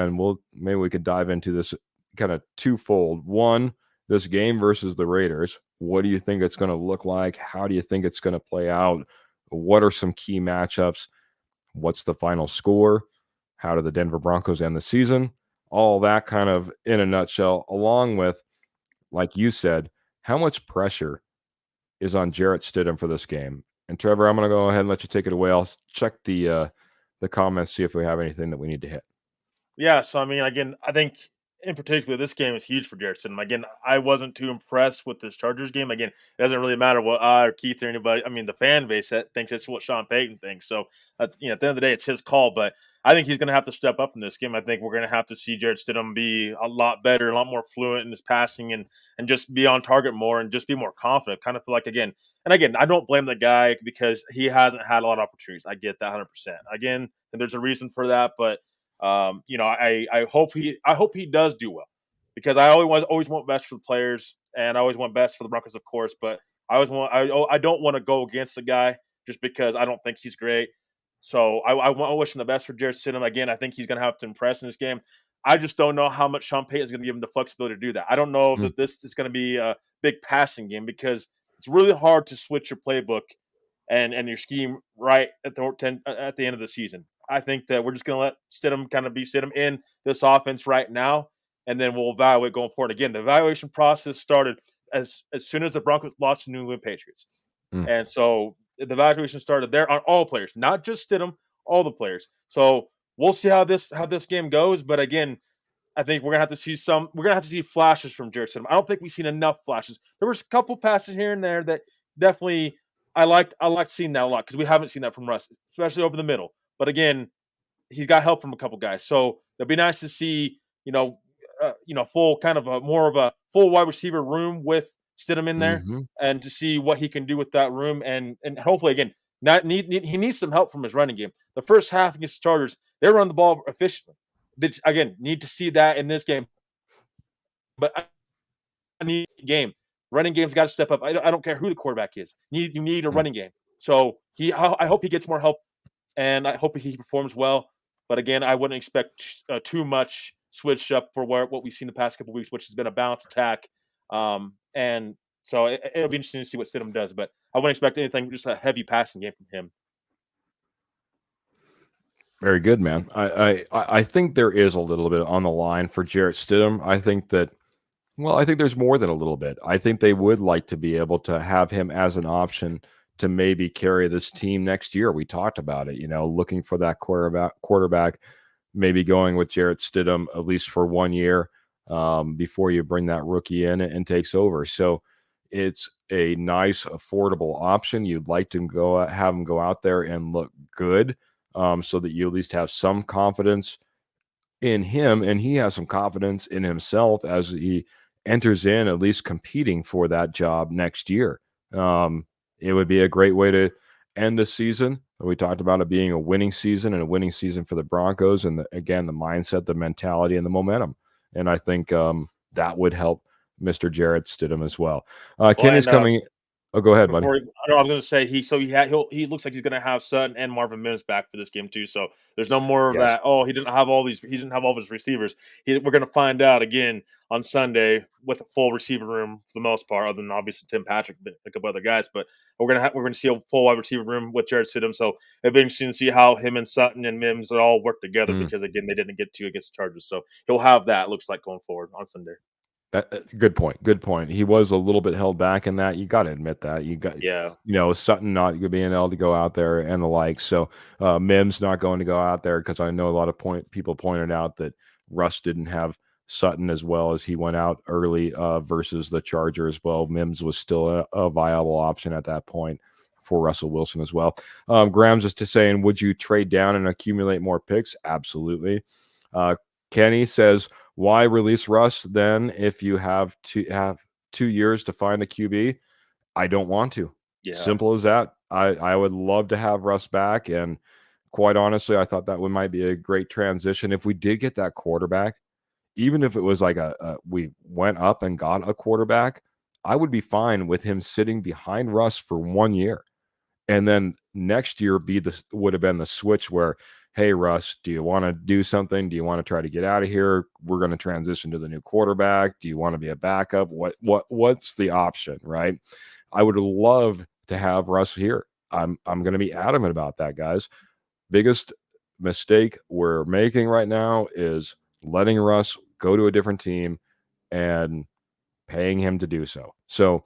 maybe we could dive into this kind of twofold. One, this game versus the Raiders. What do you think it's going to look like? How do you think it's going to play out? What are some key matchups? What's the final score? How do the Denver Broncos end the season? All that kind of in a nutshell, along with, like you said, how much pressure is on Jarrett Stidham for this game? And Trevor, I'm going to go ahead and let you take it away. I'll check the comments, see if we have anything that we need to hit. Yeah, so I mean, again, I think in particular this game is huge for Jarrett Stidham. Again, I wasn't too impressed with this Chargers game. Again, it doesn't really matter what I or Keith or anybody. I mean, the fan base that thinks it's what Sean Payton thinks. So at the end of the day, it's his call. But I think he's going to have to step up in this game. I think we're going to have to see Jarrett Stidham be a lot better, a lot more fluent in his passing, and just be on target more and just be more confident. Kind of feel like again, I don't blame the guy because he hasn't had a lot of opportunities. I get that 100%. Again, and there's a reason for that, but. I hope he does do well, because I always want best for the players, and I always want best for the Broncos, of course. But I don't want to go against the guy just because I don't think he's great. So I wish him the best for Jarrett Stidham. Again, I think he's going to have to impress in this game. I just don't know how much Sean Payton is going to give him the flexibility to do that. I don't know that this is going to be a big passing game, because it's really hard to switch your playbook and your scheme right at the end of the season. I think that we're just going to let Stidham kind of be Stidham in this offense right now, and then we'll evaluate going forward. Again, the evaluation process started as soon as the Broncos lost to New England Patriots. And so the evaluation started there on all players, not just Stidham, all the players. So we'll see how this game goes. But again, I think we're gonna have to see flashes from Jarrett Stidham. I don't think we've seen enough flashes. There was a couple passes here and there that definitely I liked seeing that a lot, because we haven't seen that from Russ, especially over the middle. But again, he's got help from a couple guys, so it'd be nice to see full kind of more of a full wide receiver room with Stidham in there, and to see what he can do with that room, and hopefully again, he needs some help from his running game. The first half against the Chargers, they run the ball efficiently. They, again, need to see that in this game, but I need a game. Running game's got to step up. I don't care who the quarterback is. You need a running game. So I hope he gets more help, and I hope he performs well. But again, I wouldn't expect too much switch up for what we've seen the past couple of weeks, which has been a balanced attack. And so it'll be interesting to see what Stidham does. But I wouldn't expect anything, just a heavy passing game from him. Very good, man. I think there is a little bit on the line for Jarrett Stidham. I think there's more than a little bit. I think they would like to be able to have him as an option to maybe carry this team next year. We talked about it, looking for that quarterback, maybe going with Jarrett Stidham at least for 1 year before you bring that rookie in and takes over. So it's a nice, affordable option. You'd like to have him go out there and look good, so that you at least have some confidence in him, and he has some confidence in himself as he enters in at least competing for that job next year. It would be a great way to end the season. We talked about it being a winning season, and a winning season for the Broncos, and again, the mindset, the mentality, and the momentum. And I think that would help Mr. Jarrett Stidham as well. Ken is coming. Oh, go ahead, buddy. I was going to say he looks like he's going to have Sutton and Marvin Mims back for this game too. So there's no more of that. Oh, he didn't have all of his receivers. We're going to find out again on Sunday with a full receiver room for the most part, other than obviously Tim Patrick and a couple other guys. But we're going to see a full wide receiver room with Jarrett Stidham. So it'll be interesting to see how him and Sutton and Mims all work together, because again, they didn't get to against the Chargers. So he'll have that. Looks like going forward on Sunday. Good point. He was a little bit held back in that. You got to admit that. Sutton not being able to go out there and the like. So Mims not going to go out there, because I know a lot of people pointed out that Russ didn't have Sutton as well as he went out early versus the Chargers. Well, Mims was still a viable option at that point for Russell Wilson as well. Graham's just saying, would you trade down and accumulate more picks? Absolutely. Kenny says, why release Russ then if you have 2 years to find a QB? I don't want to. Yeah. Simple as that. I would love to have Russ back, and quite honestly, I thought that might be a great transition if we did get that quarterback. Even if it was like we went up and got a quarterback, I would be fine with him sitting behind Russ for 1 year. And then next year would have been the switch where, hey, Russ, do you want to do something? Do you want to try to get out of here? We're going to transition to the new quarterback. Do you want to be a backup? What's the option, right? I would love to have Russ here. I'm going to be adamant about that, guys. Biggest mistake we're making right now is letting Russ go to a different team and paying him to do so. So,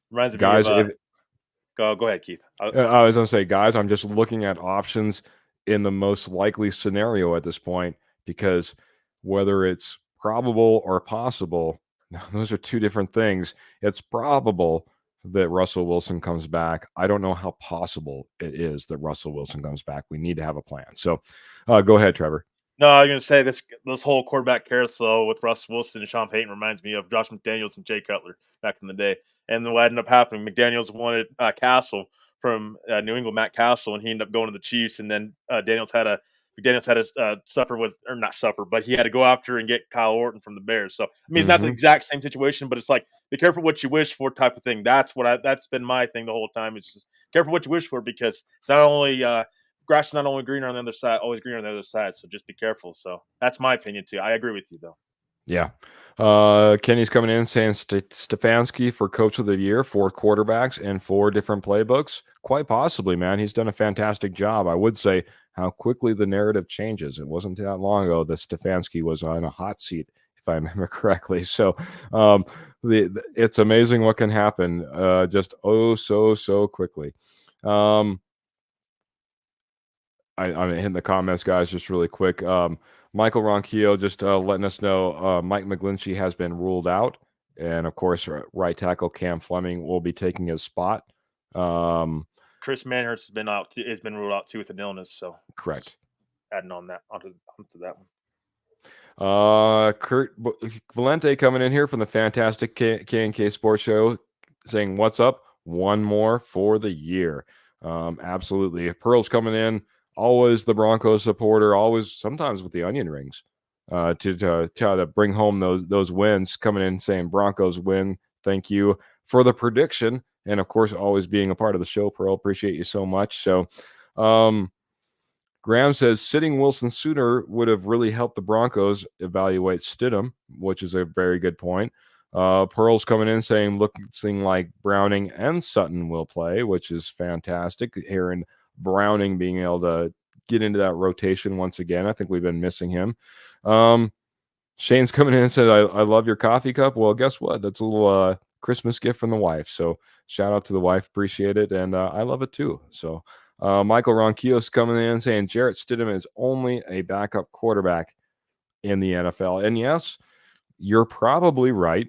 reminds guys, me of, go ahead, Keith. I was going to say, guys, I'm just looking at options in the most likely scenario at this point, because whether it's probable or possible, those are two different things. It's probable that Russell Wilson comes back. I don't know how possible it is that Russell Wilson comes back. We need to have a plan. So go ahead, Trevor. No, I was going to say this whole quarterback carousel with Russell Wilson and Sean Payton reminds me of Josh McDaniels and Jay Cutler back in the day. And then what ended up happening, McDaniels wanted Castle from New England, Matt Castle, and he ended up going to the Chiefs. And then McDaniels had to suffer with, or not suffer, but he had to go after and get Kyle Orton from the Bears. So, I mean, not the exact same situation, but it's like, be careful what you wish for type of thing. That's been my thing the whole time. It's just careful what you wish for, because it's not only, grass is not only greener on the other side, always greener on the other side. So just be careful. So that's my opinion too. I agree with you though. Yeah. Kenny's coming in saying Stefanski for coach of the year, 4 quarterbacks and 4 different playbooks. Quite possibly, man. He's done a fantastic job. I would say how quickly the narrative changes. It wasn't that long ago that Stefanski was on a hot seat, if I remember correctly. So it's amazing what can happen just so quickly. I'm hitting the comments, guys, just really quick. Michael Ronquillo just letting us know Mike McGlinchey has been ruled out. And, of course, right tackle Cam Fleming will be taking his spot. Chris Manhurst has been ruled out, too, with an illness. So correct. Adding on that onto that one. Kurt Valente coming in here from the fantastic K&K Sports Show saying, what's up? One more for the year. Absolutely. Pearl's coming in. Always the Broncos supporter, always sometimes with the onion rings to try to bring home those wins, coming in saying Broncos win. Thank you for the prediction. And, of course, always being a part of the show, Pearl. Appreciate you so much. So Graham says sitting Wilson sooner would have really helped the Broncos evaluate Stidham, which is a very good point. Pearl's coming in saying looking like Browning and Sutton will play, which is fantastic. Hearing Browning being able to get into that rotation once again. I think we've been missing him. Shane's coming in and said, I love your coffee cup. Well, guess what? That's a little Christmas gift from the wife. So shout out to the wife. Appreciate it. And I love it too. So Michael Ronquillo's coming in and saying Jarrett Stidham is only a backup quarterback in the NFL. And yes, you're probably right.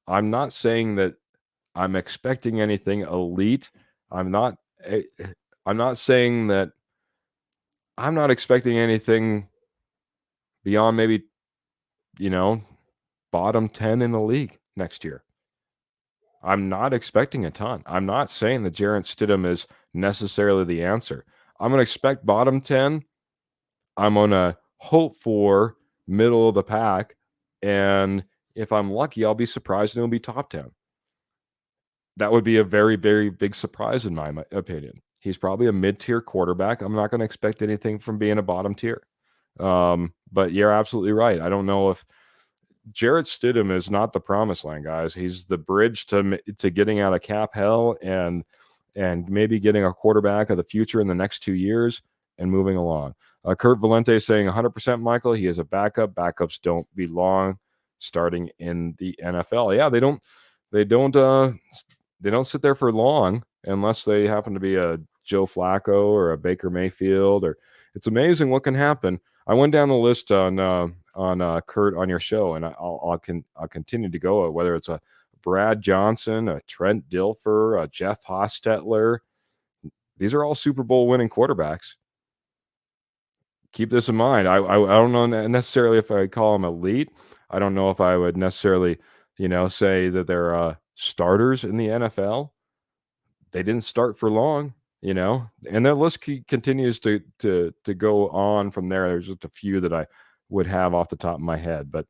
I'm not saying that I'm expecting anything elite. I'm not saying that I'm not expecting anything beyond maybe, bottom 10 in the league next year. I'm not expecting a ton. I'm not saying that Jarrett Stidham is necessarily the answer. I'm going to expect bottom 10. I'm going to hope for middle of the pack. And if I'm lucky, I'll be surprised and it'll be top 10. That would be a very, very big surprise in my opinion. He's probably a mid-tier quarterback. I'm not going to expect anything from being a bottom tier. But you're absolutely right. I don't know if Jarrett Stidham is not the promised land, guys. He's the bridge to getting out of cap hell and maybe getting a quarterback of the future in the next 2 years and moving along. Kurt Valente saying 100%, Michael. He is a backup. Backups don't belong starting in the NFL. Yeah, they don't sit there for long unless they happen to be a Joe Flacco or a Baker Mayfield. Or it's amazing what can happen. I went down the list on Kurt on your show, and I'll continue to go. Whether it's a Brad Johnson, a Trent Dilfer, a Jeff Hostetler, These are all Super Bowl winning quarterbacks. Keep this in mind. I don't know necessarily if I call them elite. I don't know if I would necessarily, say that they're starters in the NFL. They didn't start for long, and the list continues to go on from there. There's just a few that I would have off the top of my head, but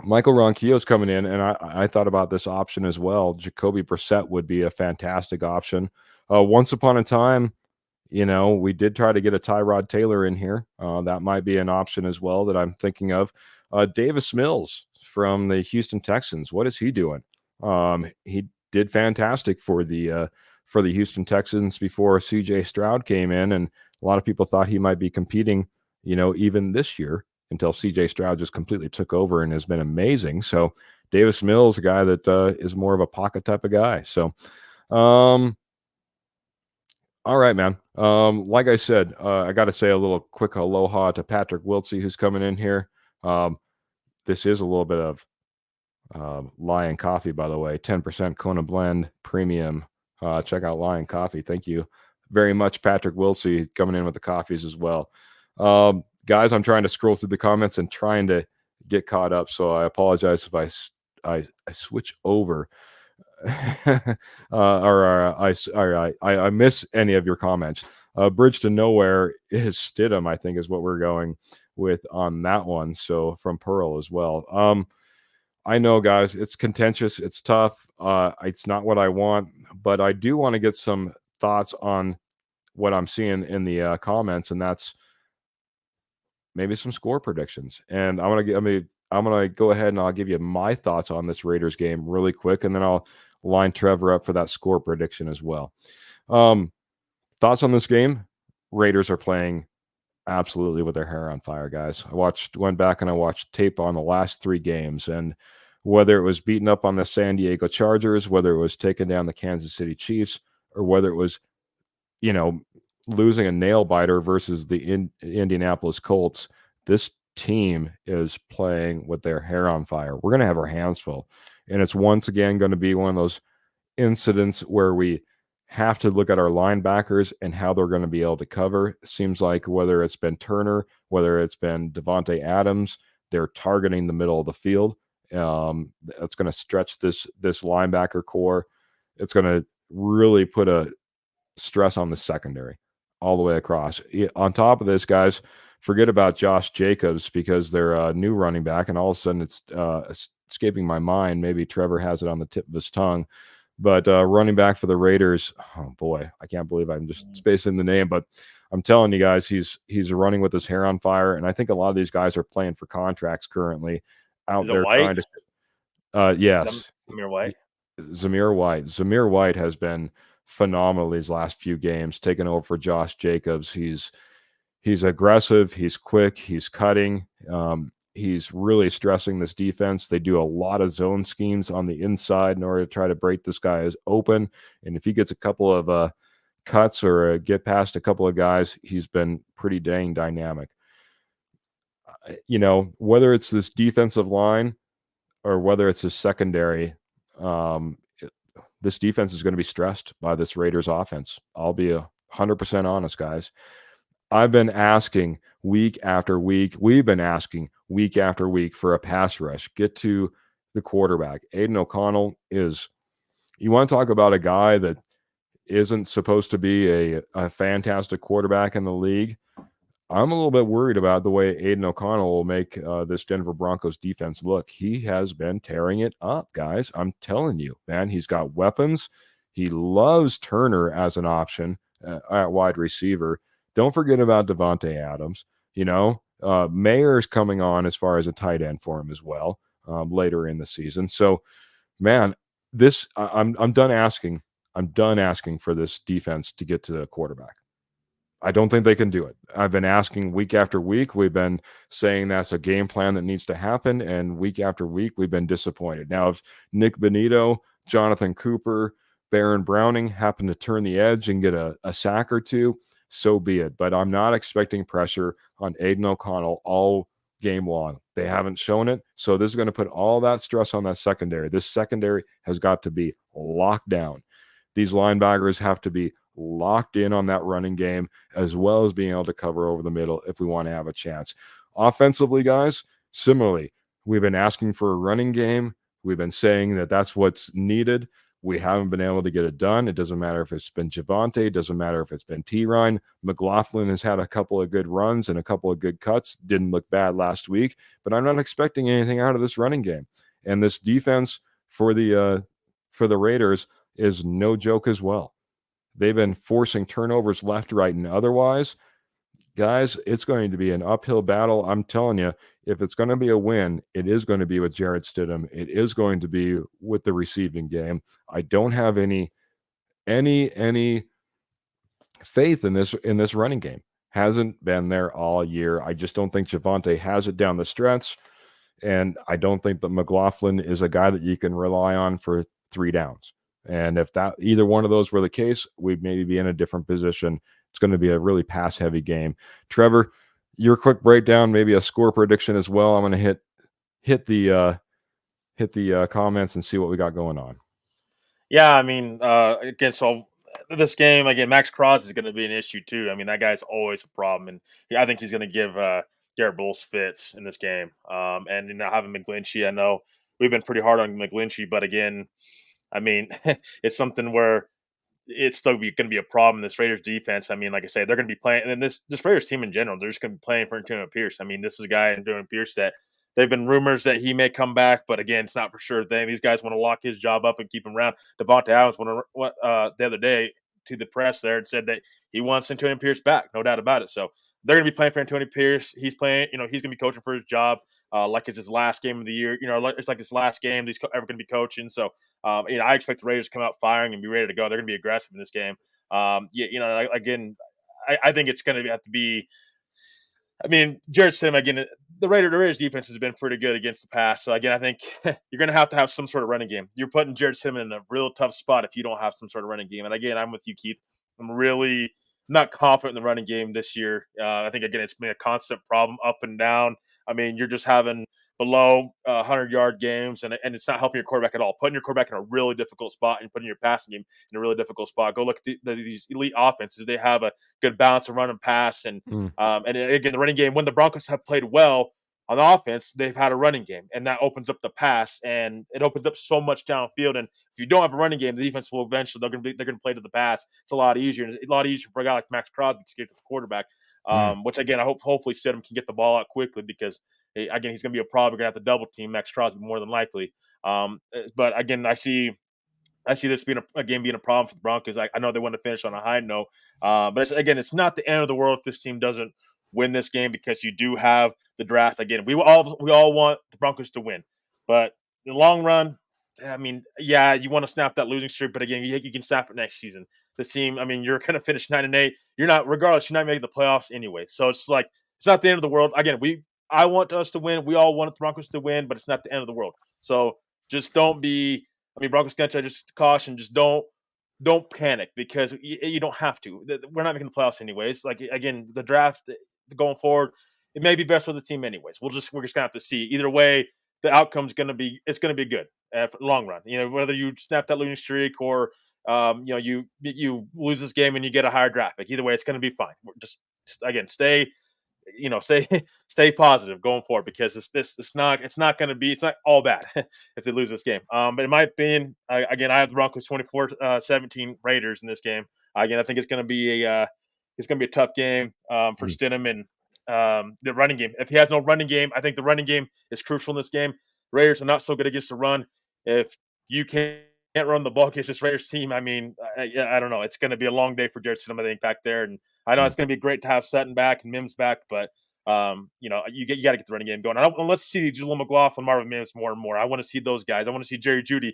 Michael Ronquillo's coming in, and I thought about this option as well. Jacoby Brissett would be a fantastic option. Once upon a time, we did try to get a Tyrod Taylor in here. That might be an option as well that I'm thinking of. Davis Mills from the Houston Texans. What is he doing? He did fantastic for the Houston Texans before CJ Stroud came in, and a lot of people thought he might be competing, even this year, until CJ Stroud just completely took over and has been amazing. So Davis Mills, a guy that is more of a pocket type of guy. So, all right, man. Like I said, I got to say a little quick aloha to Patrick Wiltsey, who's coming in here. This is a little bit of Lion Coffee, by the way, 10% Kona Blend Premium. Check out Lion Coffee. Thank you very much, Patrick Wiltsey, coming in with the coffees as well. Guys, I'm trying to scroll through the comments and trying to get caught up, so I apologize if I switch over. or I miss any of your comments. Bridge to Nowhere is Stidham, I think, is what we're going with on that one. So from Pearl as well. I know, guys, it's contentious. It's tough. It's not what I want, but I do want to get some thoughts on what I'm seeing in the comments, and that's maybe some score predictions. And I'm gonna go ahead and I'll give you my thoughts on this Raiders game really quick, and then I'll line Trevor up for that score prediction as well. Thoughts on this game? Raiders are playing absolutely with their hair on fire, guys. Went back and I watched tape on the last 3 games, and whether it was beating up on the San Diego Chargers, whether it was taking down the Kansas City Chiefs, or whether it was, losing a nail biter versus the Indianapolis Colts, this team is playing with their hair on fire. We're going to have our hands full. And it's once again going to be one of those incidents where we have to look at our linebackers and how they're going to be able to cover. It seems like whether it's been Turner, whether it's been Devontae Adams, they're targeting the middle of the field. That's going to stretch this linebacker core. It's going to really put a stress on the secondary all the way across. On top of this, guys, forget about Josh Jacobs because they're a new running back, and all of a sudden it's escaping my mind. Maybe Trevor has it on the tip of his tongue. But running back for the Raiders, oh boy, I can't believe I'm just spacing the name. But I'm telling you guys, he's running with his hair on fire, and I think a lot of these guys are playing for contracts currently out there trying to. Yes, Zamir White. Zamir White has been phenomenal these last few games, taking over for Josh Jacobs. He's aggressive, he's quick, he's cutting. He's really stressing this defense. They do a lot of zone schemes on the inside in order to try to break this guy open. And if he gets a couple of cuts or get past a couple of guys, he's been pretty dang dynamic. Whether it's this defensive line or whether it's his secondary, this defense is going to be stressed by this Raiders offense. I'll be 100% honest, guys. I've been asking week after week. We've been asking week after week for a pass rush. Get to the quarterback. Aiden O'Connell is, you want to talk about a guy that isn't supposed to be a fantastic quarterback in the league. I'm a little bit worried about the way Aiden O'Connell will make this Denver Broncos defense look. He has been tearing it up, guys. I'm telling you, man, he's got weapons. He loves Turner as an option at wide receiver. Don't forget about Devontae Adams. Mayer's coming on as far as a tight end for him as well later in the season. So, man, I'm done asking. I'm done asking for this defense to get to the quarterback. I don't think they can do it. I've been asking week after week. We've been saying that's a game plan that needs to happen, and week after week we've been disappointed. Now, if Nick Benito, Jonathan Cooper, Baron Browning happen to turn the edge and get a sack or two, so be it. But I'm not expecting pressure on Aiden O'Connell all game long. They haven't shown it. So this is going to put all that stress on that secondary. This secondary has got to be locked down. These linebackers have to be locked in on that running game, as well as being able to cover over the middle if we want to have a chance. Offensively, guys, similarly, we've been asking for a running game. We've been saying that that's what's needed. We haven't been able to get it done. It doesn't matter if it's been Javonte. It doesn't matter if it's been T-Ryan. McLaughlin has had a couple of good runs and a couple of good cuts. Didn't look bad last week, but I'm not expecting anything out of this running game. And this defense for the Raiders is no joke as well. They've been forcing turnovers left, right, and otherwise. Guys, it's going to be an uphill battle. I'm telling you, if it's going to be a win, it is going to be with Jarrett Stidham. It is going to be with the receiving game. I don't have any faith in this running game. Hasn't been there all year. I just don't think Javonte has it down the stretch, and I don't think that McLaughlin is a guy that you can rely on for 3 downs. And if that either one of those were the case, we'd maybe be in a different position. It's going to be a really pass-heavy game. Trevor, your quick breakdown, maybe a score prediction as well. I'm going to hit the comments and see what we got going on. Yeah, I mean, again, so this game again, Max Crosby is going to be an issue too. I mean, that guy's always a problem, and I think he's going to give Garrett Bowles fits in this game. And having McGlinchey, I know we've been pretty hard on McGlinchey, but again, I mean, it's something where it's still going to be a problem. This Raiders defense, I mean, like I say, they're going to be playing, and this Raiders team in general, they're just going to be playing for Antonio Pierce. I mean, this is a guy, Antonio Pierce, that they've been rumors that he may come back, but again, it's not for sure thing. These guys want to lock his job up and keep him around. Devontae Adams the other day to the press there and said that he wants Antonio Pierce back, no doubt about it. So they're going to be playing for Antonio Pierce. He's playing, he's going to be coaching for his job. Like it's his last game of the year. It's like his last game he's ever going to be coaching. So, I expect the Raiders to come out firing and be ready to go. They're going to be aggressive in this game. Again, I think it's going to have to be. I mean, Jarrett Stidham, again, the Raiders defense has been pretty good against the pass. So, again, I think you're going to have some sort of running game. You're putting Jarrett Stidham in a real tough spot if you don't have some sort of running game. And, again, I'm with you, Keith. I'm really not confident in the running game this year. I think, again, it's been a constant problem up and down. I mean, you're just having below 100-yard games, and it's not helping your quarterback at all. Putting your quarterback in a really difficult spot and putting your passing game in a really difficult spot. Go look at these elite offenses. They have a good balance of run and pass. And again, the running game, when the Broncos have played well on offense, they've had a running game, and that opens up the pass, and it opens up so much downfield. And if you don't have a running game, the defense will eventually they're going to play to the pass. It's a lot easier. It's a lot easier for a guy like Max Crosby to get to the quarterback. Which again, hopefully Stidham can get the ball out quickly because again he's going to be a problem. We're going to have to double team Max Crosby more than likely. But again, I see this being a game being a problem for the Broncos. I know they want to finish on a high note, but it's not the end of the world if this team doesn't win this game because you do have the draft. Again, we all want the Broncos to win, but in the long run, I mean, yeah, you want to snap that losing streak, but again, you can snap it next season. This team, I mean, you're going to finish 9-8. You're not making the playoffs anyway. So it's like it's not the end of the world. Again, I want us to win. We all want the Broncos to win, but it's not the end of the world. So just don't be. I mean, Broncos country, just caution. Just don't panic because you don't have to. We're not making the playoffs anyways. Like again, the draft going forward, it may be best for the team anyways. We're just gonna have to see. Either way, the outcome's gonna be good for the long run. Whether you snap that losing streak or you lose this game and you get a higher draft pick. Either way, it's gonna be fine. Just again, stay positive going forward because it's not all bad if they lose this game. But in my opinion, again, I have the Broncos 24-17 Raiders in this game. Again, I think it's going to be a tough game for Stidham and the running game. If he has no running game, I think the running game is crucial in this game. Raiders are not so good against the run. If you can't run the ball against this Raiders team, I mean, I don't know. It's going to be a long day for Jarrett Stidham, I think, back there. And I know it's going to be great to have Sutton back and Mims back, but you got to get the running game going. Let's see Jaleel McLaughlin, Marvin Mims more and more. I want to see those guys. I want to see Jerry Jeudy.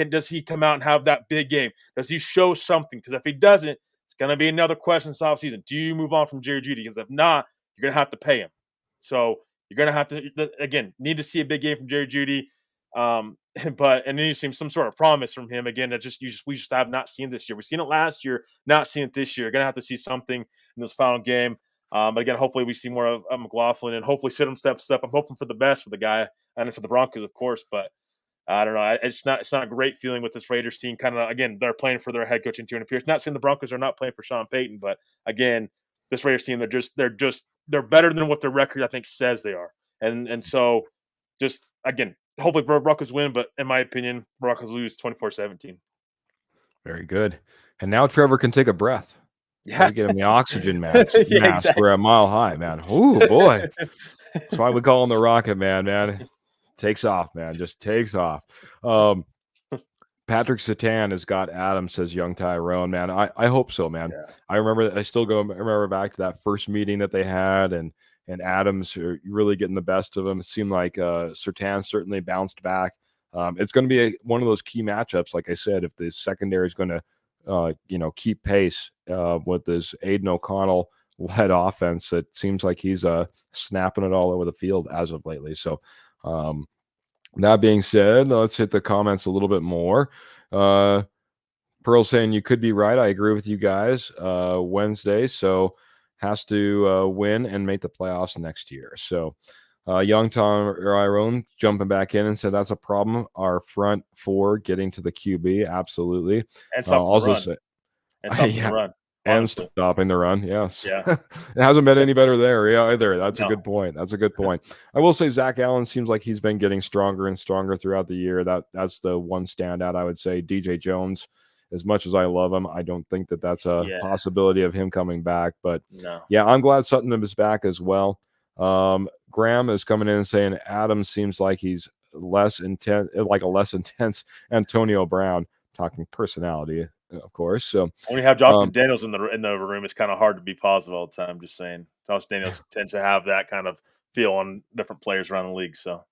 Does he come out and have that big game? Does he show something? Because if he doesn't, it's going to be another question this offseason. Do you move on from Jerry Jeudy? Because if not, you're going to have to pay him. So you're going to have to, again, need to see a big game from Jerry Jeudy. But then you see some sort of promise from him again that we just have not seen this year. We've seen it last year, not seen it this year. Gonna have to see something in this final game. But again, hopefully we see more of McLaughlin and hopefully Stidham steps up. I'm hoping for the best for the guy and for the Broncos, of course. But I don't know. It's not a great feeling with this Raiders team. Kind of again, they're playing for their head coach and Pierce. Not saying the Broncos are not playing for Sean Payton, but again, this Raiders team they're better than what their record I think says they are. And so just again, hopefully Broncos win, but in my opinion, Broncos lose 24-17. Very good. And now Trevor can take a breath. Yeah, We get him the oxygen mask. yeah, Mask. exactly. We're a mile high, man. Ooh, boy. That's why we call him the Rocket Man, man. Takes off, man. Just takes off. Patrick Satan has got Adams, says young Tyrone, man. I hope so, man. Yeah. I remember back to that first meeting that they had, and Adams are really getting the best of him. It seemed like Surtain certainly bounced back. It's going to be one of those key matchups, like I said, if the secondary is going to keep pace with this Aiden O'Connell led offense. It seems like he's snapping it all over the field as of lately. So that being said, let's hit the comments a little bit more. Pearl saying you could be right. I agree with you guys. Wednesday, so has to win and make the playoffs next year. So young Tyrone jumping back in and said that's a problem. Our front four getting to the QB, absolutely. And stopping the run. And stopping yeah. the run. Honestly. And stopping the run, yes. Yeah. It hasn't been any better there, either. That's a good point. That's a good point. I will say Zach Allen seems like he's been getting stronger and stronger throughout the year. That's the one standout, I would say. DJ Jones, as much as I love him, I don't think that's a possibility of him coming back. But yeah, I'm glad Sutton is back as well. Graham is coming in and saying Adams seems like he's less intense Antonio Brown, talking personality, of course. So when you have Josh McDaniels in the room, it's kind of hard to be positive all the time. Just saying, Josh Daniels tends to have that kind of feel on different players around the league. So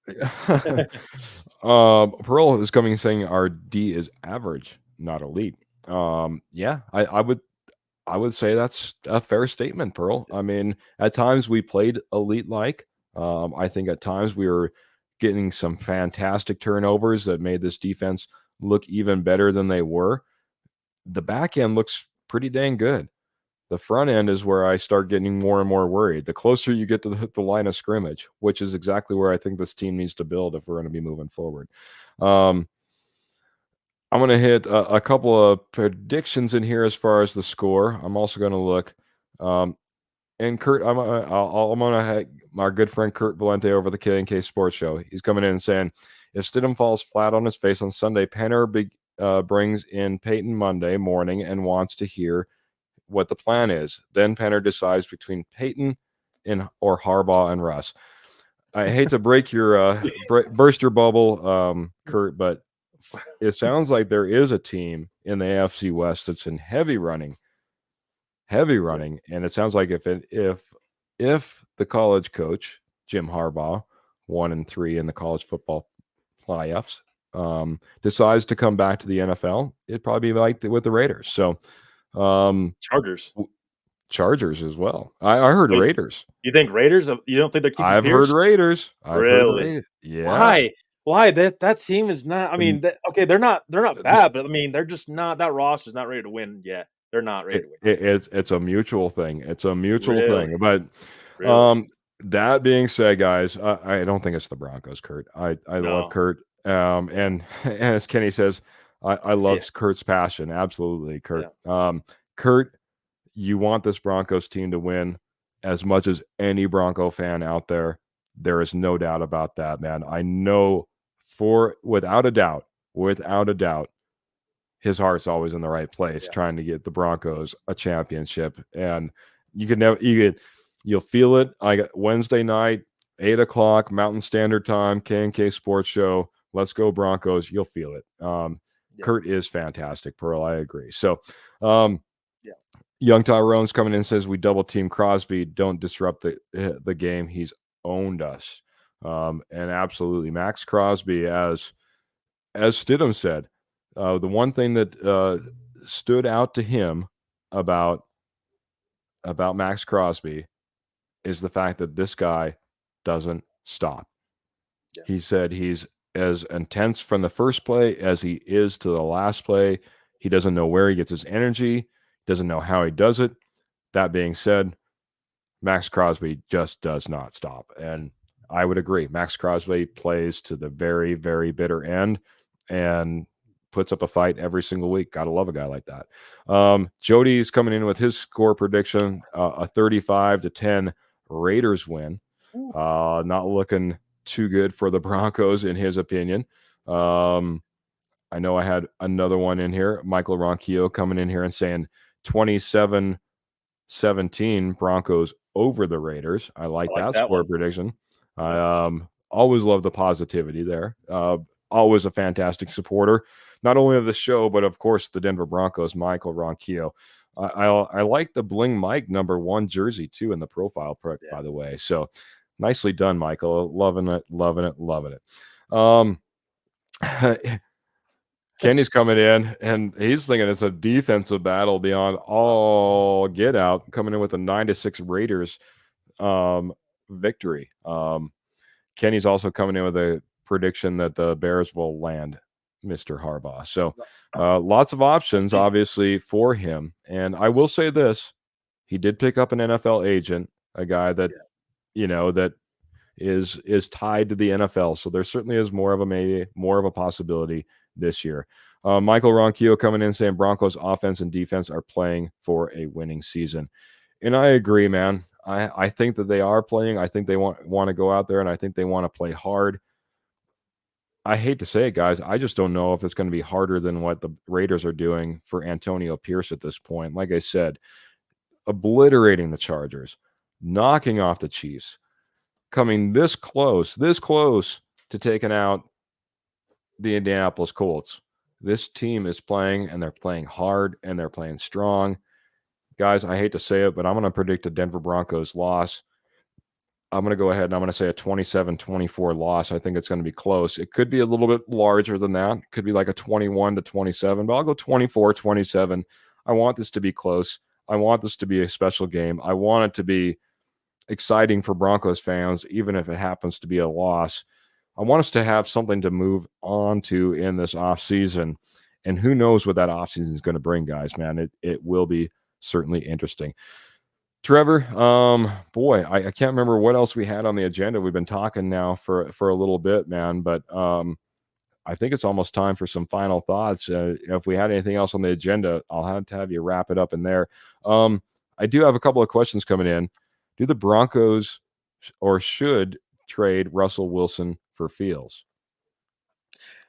Pearl is coming saying our D is average, not elite. Yeah, I would say that's a fair statement, Pearl. I mean, at times we played elite-like. I think at times we were getting some fantastic turnovers that made this defense look even better than they were. The back end looks pretty dang good. The front end is where I start getting more and more worried. The closer you get to the line of scrimmage, which is exactly where I think this team needs to build if we're going to be moving forward. I'm going to hit a couple of predictions in here as far as the score. I'm also going to look. And Kurt, I'm going to have our good friend Kurt Valente over the K&K Sports Show. He's coming in and saying, if Stidham falls flat on his face on Sunday, Penner brings in Payton Monday morning and wants to hear what the plan is. Then Penner decides between Payton or Harbaugh and Russ. I hate to break your burst your bubble, Kurt, but it sounds like there is a team in the AFC West that's in heavy running, and it sounds like if the college coach Jim Harbaugh, 1-3 in the college football playoffs, decides to come back to the NFL, it'd probably be like with the Raiders. So Chargers as well. I heard Raiders. You think Raiders? You don't think they're keeping I've Pierce? heard Raiders. Really? Yeah. Why? That team is not. I mean, they're not bad, but I mean, they're just not. That roster's not ready to win yet. They're not ready to win. It's a mutual thing. It's a mutual thing. But Really? that being said, guys, I don't think it's the Broncos, Kurt. I love Kurt. And as Kenny says, I love Kurt's passion. Absolutely, Kurt. Yeah. Kurt, you want this Broncos team to win as much as any Bronco fan out there. There is no doubt about that, man. I know without a doubt, his heart's always in the right place, trying to get the Broncos a championship. And you'll feel it. I got Wednesday night, 8:00 Mountain Standard Time, K&K Sports Show. Let's go Broncos. You'll feel it. Kurt is fantastic, Pearl. I agree. So, young Tyrone's coming in and says we double team Crosby. Don't disrupt the game. He's owned us. And absolutely, Max Crosby, as Stidham said, the one thing that stood out to him about Max Crosby is the fact that this guy doesn't stop. Yeah. He said he's as intense from the first play as he is to the last play. He doesn't know where he gets his energy, doesn't know how he does it. That being said, Max Crosby just does not stop. And I would agree. Max Crosby plays to the very, very bitter end and puts up a fight every single week. Gotta love a guy like that. Jody's coming in with his score prediction, a 35-10 Raiders win. Not looking too good for the Broncos in his opinion. I know I had another one in here. Michael Ronquillo coming in here and saying 27-17 Broncos over the Raiders. I like that score prediction. I always love the positivity there. Always a fantastic supporter, not only of the show, but of course the Denver Broncos, Michael Ronquillo. I like the Bling Mike #1 jersey too in the profile pic, by the way. So nicely done, Michael. Loving it, loving it, loving it. Kenny's coming in, and he's thinking it's a defensive battle beyond all get out, coming in with a 9-6 Raiders victory. Kenny's also coming in with a prediction that the Bears will land Mr. Harbaugh. So lots of options, obviously, for him. And I will say this, he did pick up an NFL agent, a guy that, that is tied to the NFL. So there certainly is more of a possibility this year. Michael Ronquillo coming in saying Broncos offense and defense are playing for a winning season. And I agree, man. I think that they are playing. I think they want to go out there, and I think they want to play hard. I hate to say it, guys. I just don't know if it's going to be harder than what the Raiders are doing for Antonio Pierce at this point. Like I said, obliterating the Chargers, knocking off the Chiefs, coming this close to taking out the Indianapolis Colts. This team is playing, and they're playing hard, and they're playing strong. Guys, I hate to say it, but I'm going to predict a Denver Broncos loss. I'm going to go ahead and I'm going to say a 27-24 loss. I think it's going to be close. It could be a little bit larger than that. It could be like a 21-27, but I'll go 24-27. I want this to be close. I want this to be a special game. I want it to be exciting for Broncos fans, even if it happens to be a loss. I want us to have something to move on to in this offseason. And who knows what that offseason is going to bring, guys, man. It will be certainly interesting. Trevor, boy, I can't remember what else we had on the agenda. We've been talking now for a little bit, man, but I think it's almost time for some final thoughts. If we had anything else on the agenda, I'll have to have you wrap it up in there. I do have a couple of questions coming in. Do the Broncos or should trade Russell Wilson for Fields?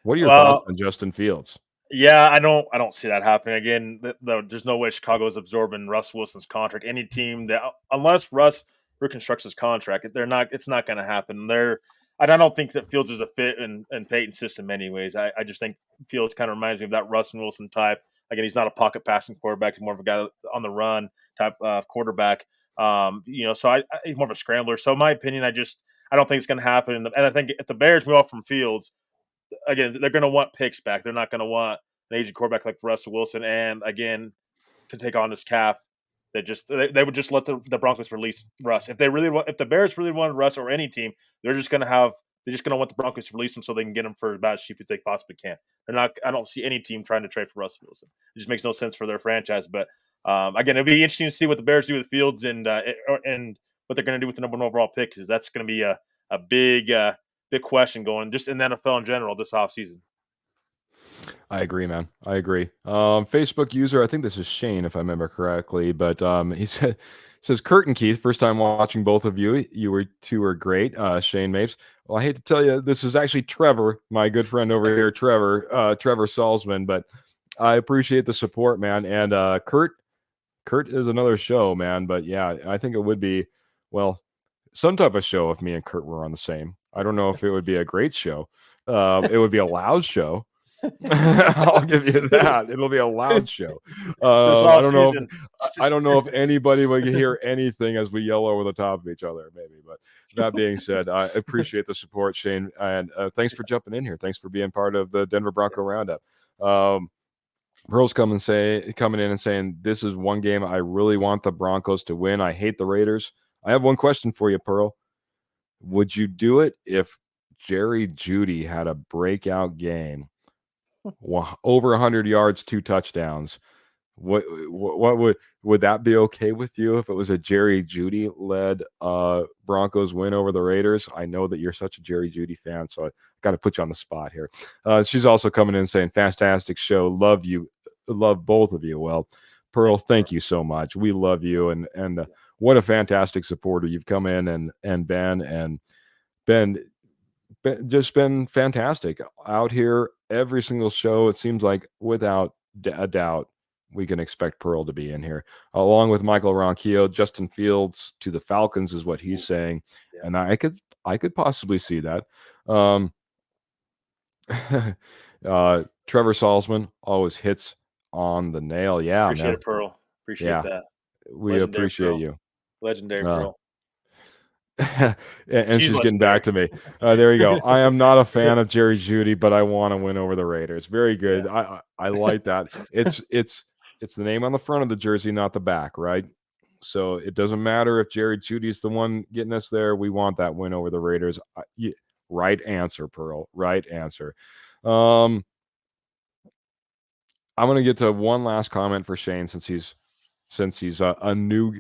What are your thoughts on Justin Fields? Yeah, I don't see that happening again. There's no way Chicago's absorbing Russ Wilson's contract. Any team that, unless Russ reconstructs his contract, it's not going to happen. I don't think that Fields is a fit in Payton's system anyways. I just think Fields kind of reminds me of that Russ and Wilson type. Again, he's not a pocket passing quarterback. He's more of a guy on the run type of quarterback. So he's more of a scrambler. So in my opinion, I don't think it's going to happen. And I think if the Bears move off from Fields, again, they're going to want picks back. They're not going to want an aging quarterback like Russell Wilson. And again, to take on this cap, they would just let the Broncos release Russ. If the Bears really wanted Russ or any team, they're just going to want the Broncos to release him so they can get him for about as cheap as they possibly can. I don't see any team trying to trade for Russell Wilson. It just makes no sense for their franchise. But again, it'll be interesting to see what the Bears do with Fields and what they're going to do with the number 1 overall pick, because that's going to be a big question going just in the NFL in general this offseason. I agree, man. I agree. Facebook user, I think this is Shane, if I remember correctly, but he says, Kurt and Keith, first time watching both of you. You two were great. Shane Mapes. Well, I hate to tell you, this is actually Trevor, my good friend over here, Trevor Salzman, but I appreciate the support, man. And Kurt is another show, man. But yeah, I think it would be, well, some type of show if me and Kurt were on the same. I don't know if it would be a great show. It would be a loud show. I'll give you that. It'll be a loud show. I don't know if anybody would hear anything as we yell over the top of each other, maybe. But that being said, I appreciate the support, Shane, and thanks for jumping in here. Thanks for being part of the Denver Bronco Roundup. Pearl's coming in and saying, this is one game I really want the Broncos to win. I hate the Raiders. I have one question for you, Pearl. Would you do it if Jerry Jeudy had a breakout game? Over 100 yards, 2 touchdowns. What would that be okay with you if it was a Jerry Jeudy led Broncos win over the Raiders? I know that you're such a Jerry Jeudy fan, so I got to put you on the spot here. She's also coming in saying, "Fantastic show, love you, love both of you." Well, Pearl, thank you so much. We love you, and what a fantastic supporter you've come in and been just been fantastic out here every single show. It seems like without a doubt we can expect Pearl to be in here along with Michael Ronquillo. Justin Fields to the Falcons is what he's saying, and I could possibly see that. Trevor Salzman always hits on the nail. Yeah, Appreciate man. it, Pearl. Appreciate that. We Legendary appreciate Pearl. you. Legendary Pearl. And she's getting back to me. There you go. I am not a fan of Jerry Jeudy, but I want to win over the Raiders. Very good. Yeah. I like that. It's the name on the front of the jersey, not the back, right? So it doesn't matter if Jerry Judy's the one getting us there. We want that win over the Raiders. Right answer, Pearl. Right answer. I'm going to get to one last comment for Shane since he's a new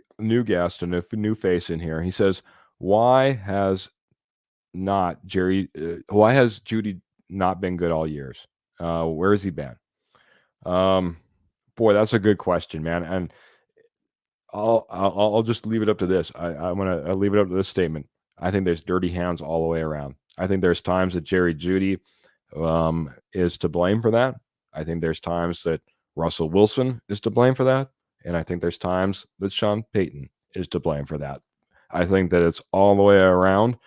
guest and a new face in here. He says, why has Jeudy not been good all years? Where has he been? Boy, that's a good question, man. And I'll just leave it up to this. I'm gonna leave it up to this statement. I think there's dirty hands all the way around. I think there's times that Jerry Jeudy is to blame for that. I think there's times that Russell Wilson is to blame for that. And I think there's times that Sean Payton is to blame for that. I think that it's all the way around.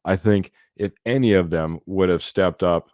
I think if any of them would have stepped up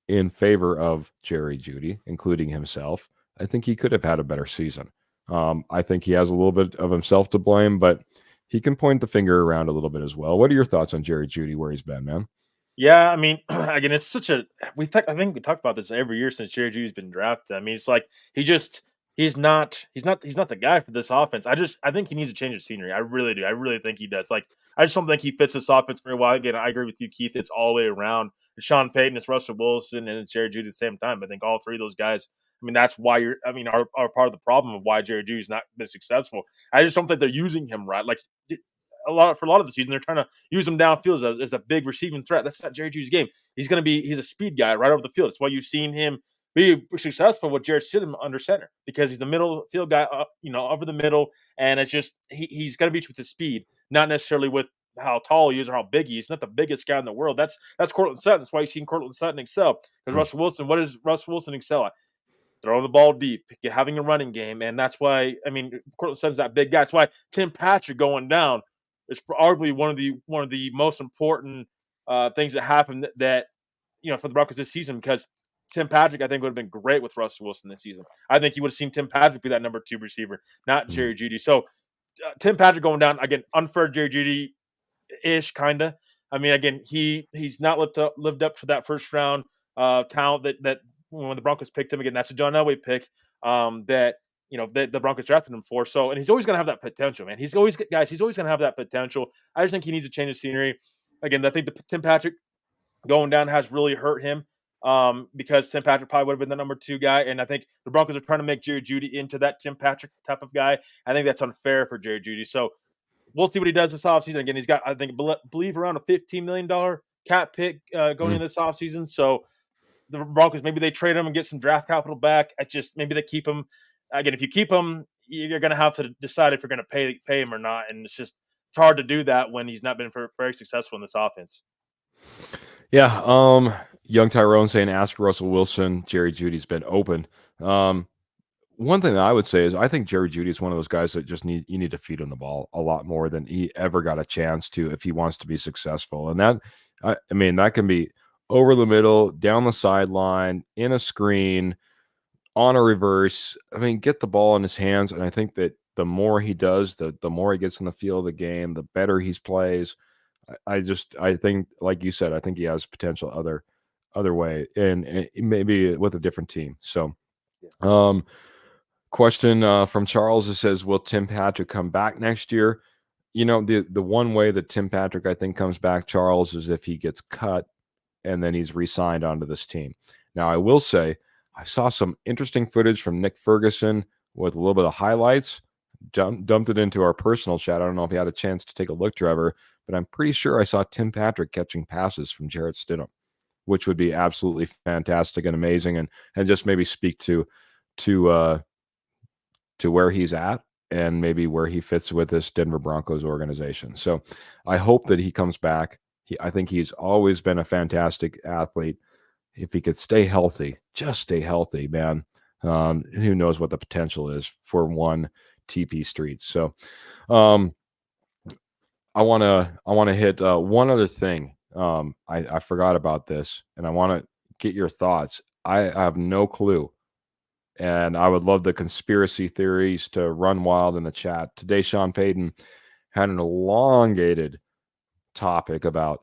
in favor of Jerry Jeudy, including himself, I think he could have had a better season. I think he has a little bit of himself to blame, but he can point the finger around a little bit as well. What are your thoughts on Jerry Jeudy, where he's been, man? Yeah, I mean, again, it's such a I think we talk about this every year since Jerry Jeudy's been drafted. I mean, it's like he's not the guy for this offense. I think he needs to change the scenery. I really do. I really think he does. Like, I just don't think he fits this offense very well. Again, I agree with you, Keith. It's all the way around. It's Sean Payton, it's Russell Wilson, and it's Jerry Jeudy at the same time. I think all three of those guys. I mean, that's why are part of the problem of why Jerry Jeudy's not been successful. I just don't think they're using him right. Like, for a lot of the season, they're trying to use him downfield as a big receiving threat. That's not Jerry Jeudy's game. He's a speed guy right over the field. That's why you've seen him be successful with Jarrett Stidham under center, because he's the middle field guy, over the middle, and it's just he's going to beat you with his speed, not necessarily with how tall he is or how big he is. He's not the biggest guy in the world. That's Courtland Sutton. That's why you've seen Courtland Sutton excel. Because Russell Wilson, what does Russell Wilson excel at? Throwing the ball deep, having a running game, and that's why Courtland Sutton's that big guy. That's why Tim Patrick going down is arguably one of the most important things that happened that for the Broncos this season, because Tim Patrick, I think, would have been great with Russell Wilson this season. I think you would have seen Tim Patrick be that number 2 receiver, not Jerry Jeudy. So Tim Patrick going down, again, unfair Jerry Jeudy-ish, kind of. I mean, again, he's not lived up to that first round talent that when the Broncos picked him. Again, that's a John Elway pick that the Broncos drafted him for. So, and he's always going to have that potential, man. He's always going to have that potential. I just think he needs to change the scenery. Again, I think the Tim Patrick going down has really hurt him because Tim Patrick probably would have been the number 2 guy. And I think the Broncos are trying to make Jerry Jeudy into that Tim Patrick type of guy. I think that's unfair for Jerry Jeudy. So we'll see what he does this offseason. Again, he's got, I think, believe around a $15 million cap pick going into this offseason. So the Broncos, maybe they trade him and get some draft capital back. Maybe they keep him. Again, if you keep him, you're going to have to decide if you're going to pay him or not. And it's hard to do that when he's not been very successful in this offense. Yeah. Young Tyrone saying, ask Russell Wilson. Jerry Jeudy's been open. One thing that I would say is I think Jerry Jeudy is one of those guys that you need to feed him the ball a lot more than he ever got a chance to if he wants to be successful. And that can be over the middle, down the sideline, in a screen, on a reverse. Get the ball in his hands. And I think that the more he does, the more he gets in the field of the game, the better he plays. I think, like you said, I think he has potential other way, and maybe with a different team. So, question from Charles, it says, will Tim Patrick come back next year? The one way that Tim Patrick, I think, comes back, Charles, is if he gets cut and then he's re-signed onto this team. Now, I will say, I saw some interesting footage from Nick Ferguson with a little bit of highlights, dumped it into our personal chat. I don't know if you had a chance to take a look, Trevor, but I'm pretty sure I saw Tim Patrick catching passes from Jarrett Stidham, which would be absolutely fantastic and amazing, and just maybe speak to where he's at and maybe where he fits with this Denver Broncos organization. So I hope that he comes back. I think he's always been a fantastic athlete. If he could stay healthy, just stay healthy, man. Who knows what the potential is for one TP Streets. So I want to hit one other thing. I forgot about this, and I want to get your thoughts. I have no clue, and I would love the conspiracy theories to run wild in the chat. Today, Sean Payton had an elongated topic about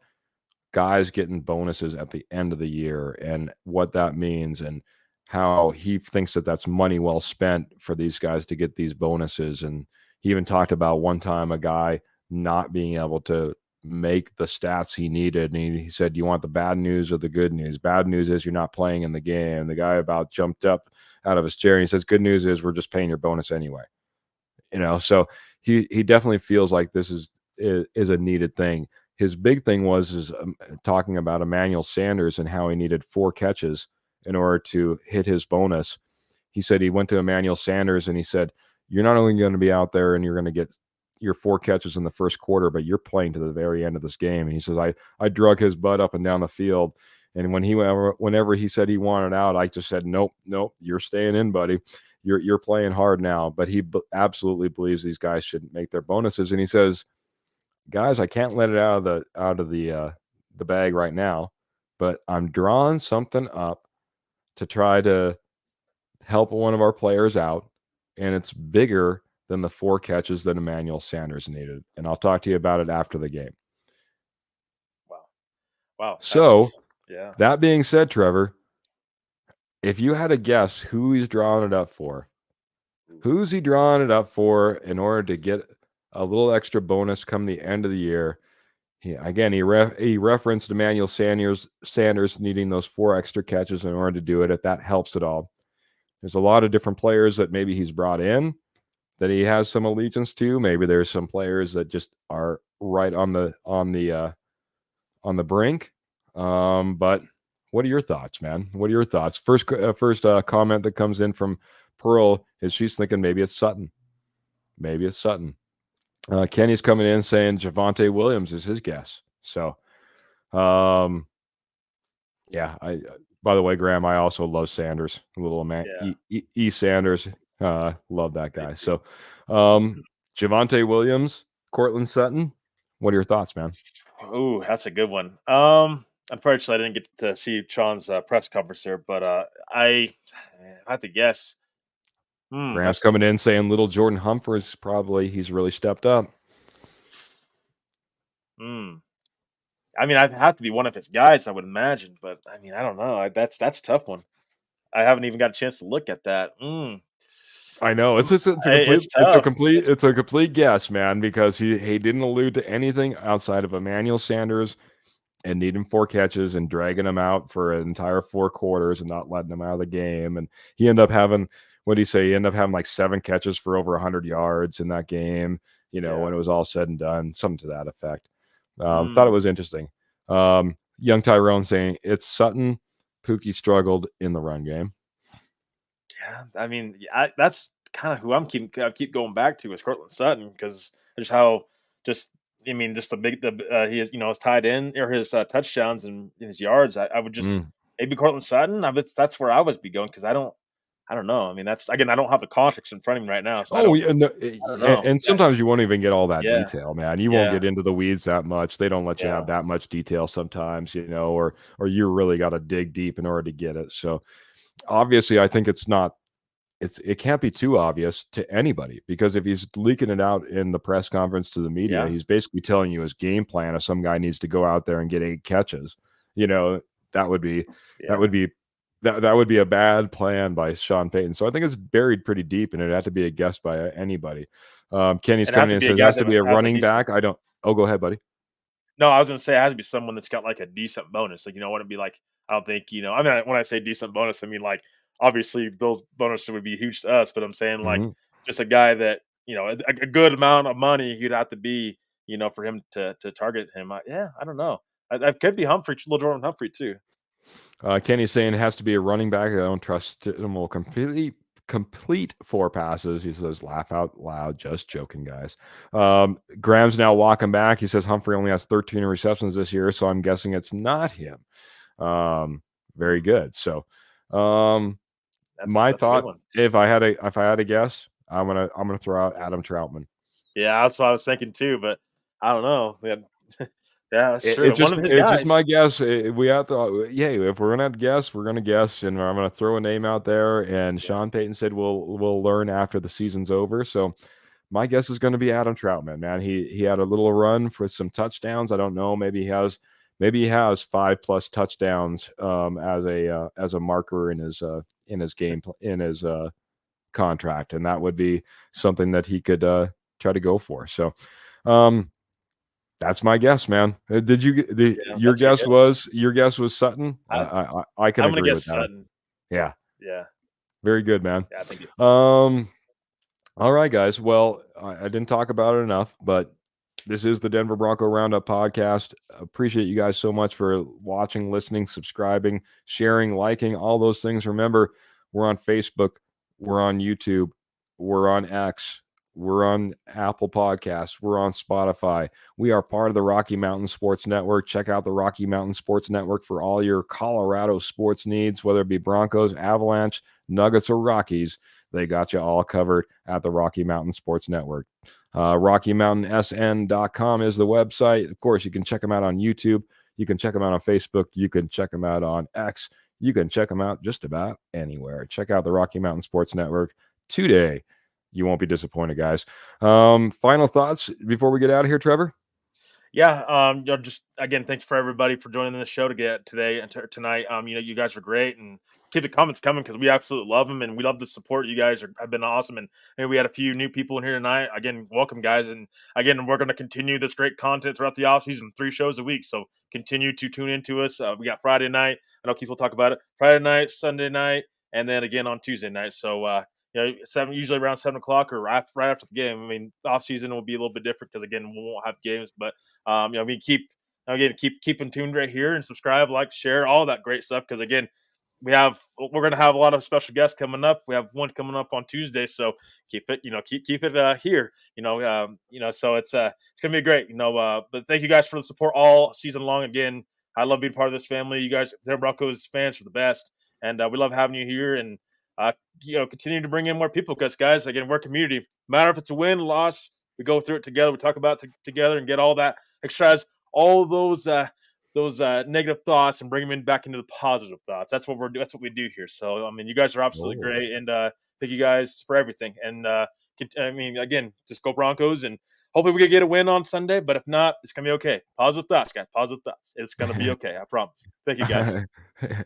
guys getting bonuses at the end of the year and what that means, and how he thinks that that's money well spent for these guys to get these bonuses. And he even talked about one time a guy not being able to make the stats he needed. And he said, "Do you want the bad news or the good news? Bad news is you're not playing in the game." The guy about jumped up out of his chair and he says, "Good news is we're just paying your bonus anyway." So he definitely feels like this is a needed thing. His big thing was talking about Emmanuel Sanders and how he needed 4 catches in order to hit his bonus. He said he went to Emmanuel Sanders and he said, "You're not only going to be out there and you're going to get your 4 catches in the first quarter, but you're playing to the very end of this game." And he says, I drug his butt up and down the field. And whenever he said he wanted out, I just said, nope, you're staying in, buddy. You're playing hard now. But he absolutely believes these guys should make their bonuses. And he says, "Guys, I can't let it out of the bag right now, but I'm drawing something up to try to help one of our players out, and it's bigger than the 4 catches that Emmanuel Sanders needed. And I'll talk to you about it after the game." Wow. So, yeah. That being said, Trevor, if you had to guess who he's drawing it up for, who's he drawing it up for in order to get a little extra bonus come the end of the year? He referenced Emmanuel Sanders needing those 4 extra catches in order to do it, if that helps at all. There's a lot of different players that maybe he's brought in that he has some allegiance to. Maybe there's some players that just are right on the brink. But what are your thoughts, man? What are your thoughts? First comment that comes in from Pearl is she's thinking maybe it's Sutton. Maybe it's Sutton. Kenny's coming in saying Javonte Williams is his guess. So, yeah. By the way, Graham, I also love Sanders. Little man, E. Sanders. Love that guy. So, Javonte Williams, Cortland Sutton. What are your thoughts, man? Oh, that's a good one. Unfortunately, I didn't get to see Sean's press conference here, but I have to guess. Graham's coming in saying little Jordan Humphries, he's really stepped up. I mean, I'd have to be one of his guys, I would imagine, but I mean, I don't know. That's a tough one. I haven't even got a chance to look at that. I know it's a complete guess, man, because he didn't allude to anything outside of Emmanuel Sanders and needing 4 catches and dragging him out for an entire 4 quarters and not letting him out of the game. And he ended up having, what did he say? He ended up having like 7 catches for over 100 yards in that game, when it was all said and done, something to that effect. Thought it was interesting. Young Tyrone saying it's Sutton. Pookie struggled in the run game. Yeah, I mean, that's kind of who I keep going back to is Cortland Sutton, because just the big he is, his tight end or his touchdowns and his yards. I would just maybe Cortland Sutton. That's where I would be going, because I don't know. I mean, that's again, I don't have the context in front of me right now. So I don't know. And sometimes you won't even get all that detail, man. You won't get into the weeds that much. They don't let you have that much detail sometimes, or you really got to dig deep in order to get it. So obviously, I think it can't be too obvious to anybody, because if he's leaking it out in the press conference to the media, he's basically telling you his game plan. If some guy needs to go out there and get 8 catches, that would be a bad plan by Sean Payton. So I think it's buried pretty deep, and it'd have to be a guess by anybody. Kenny's coming in and says it has to be a running back. Go ahead, buddy. No, I was going to say it has to be someone that's got like a decent bonus. Like, wouldn't be like, I don't think, I mean, when I say decent bonus, I mean like obviously those bonuses would be huge to us. But I'm saying like Mhm. just a guy that a good amount of money he'd have to be for him to target him. I don't know. I could be Humphrey, little Jordan Humphrey too. Kenny's saying it has to be a running back. I don't trust him will complete 4 passes. He says, laugh out loud. Just joking, guys. Graham's now walking back. He says Humphrey only has 13 receptions this year, so I'm guessing it's not him. Very good. So, my That's a good thought, one. if I had a guess, I'm gonna throw out Adam Troutman. Yeah, that's what I was thinking too, but I don't know. Yeah, yeah, that's It, true. it's One just of his it's just guys. my guess. We have to, yeah. If we're gonna guess, we're gonna guess, and I'm gonna throw a name out there. And Yeah, Sean Payton said we'll learn after the season's over. So my guess is going to be Adam Troutman. Man, he had a little run for some touchdowns. I don't know. Maybe he has 5+ touchdowns as a marker in his contract, and that would be something that he could try to go for. So. That's my guess, man. Did you get yeah, your that's a good guess guess. was Sutton? I can I'm gonna agree guess with that. Sutton. Yeah, Yeah, very good, man. yeah, I think it's Sutton. Um, all right, guys. Well, I didn't talk about it enough, but this is the Denver Bronco Roundup podcast. Appreciate you guys so much for watching, listening, subscribing, sharing, liking, all those things. Remember, we're on Facebook, we're on YouTube, we're on X, we're on Apple Podcasts, we're on Spotify. We are part of the Rocky Mountain Sports Network. Check out the Rocky Mountain Sports Network for all your Colorado sports needs, whether it be Broncos, Avalanche, Nuggets, or Rockies. They got you all covered at the Rocky Mountain Sports Network. RockyMountainSN.com is the website. Of course, you can check them out on YouTube. You can check them out on Facebook. You can check them out on X. You can check them out just about anywhere. Check out the Rocky Mountain Sports Network today. You won't be disappointed, guys. Final thoughts before we get out of here, Trevor? Yeah, just again, thanks for everybody for joining the show to get today and tonight. You guys are great, and keep the comments coming because we absolutely love them, and we love the support. You guys have been awesome, and we had a few new people in here tonight. Again, welcome, guys, and again, we're going to continue this great content throughout the offseason, 3 shows a week. So continue to tune into us. We got Friday night. I know Keith will talk about it. Friday night, Sunday night, and then again on Tuesday night. So. Usually around 7 o'clock or right after the game. I mean, off season will be a little bit different because again, we won't have games, but we keep in tuned right here and subscribe, like, share, all that great stuff. Because again, we're gonna have a lot of special guests coming up. We have one coming up on Tuesday, so keep it here. So it's gonna be great. But thank you guys for the support all season long. Again, I love being part of this family. You guys, Denver Broncos fans, are the best, and we love having you here. And continue to bring in more people because, guys, again, we're a community. No matter if it's a win, loss, we go through it together. We talk about it together and get all that extras, all those negative thoughts, and bring them back into the positive thoughts. That's what we're doing. That's what we do here. So, I mean, you guys are absolutely great, and thank you guys for everything. And again, just go Broncos, and hopefully we can get a win on Sunday. But if not, it's gonna be okay. Positive thoughts, guys. Positive thoughts. It's gonna be okay. I promise. Thank you, guys.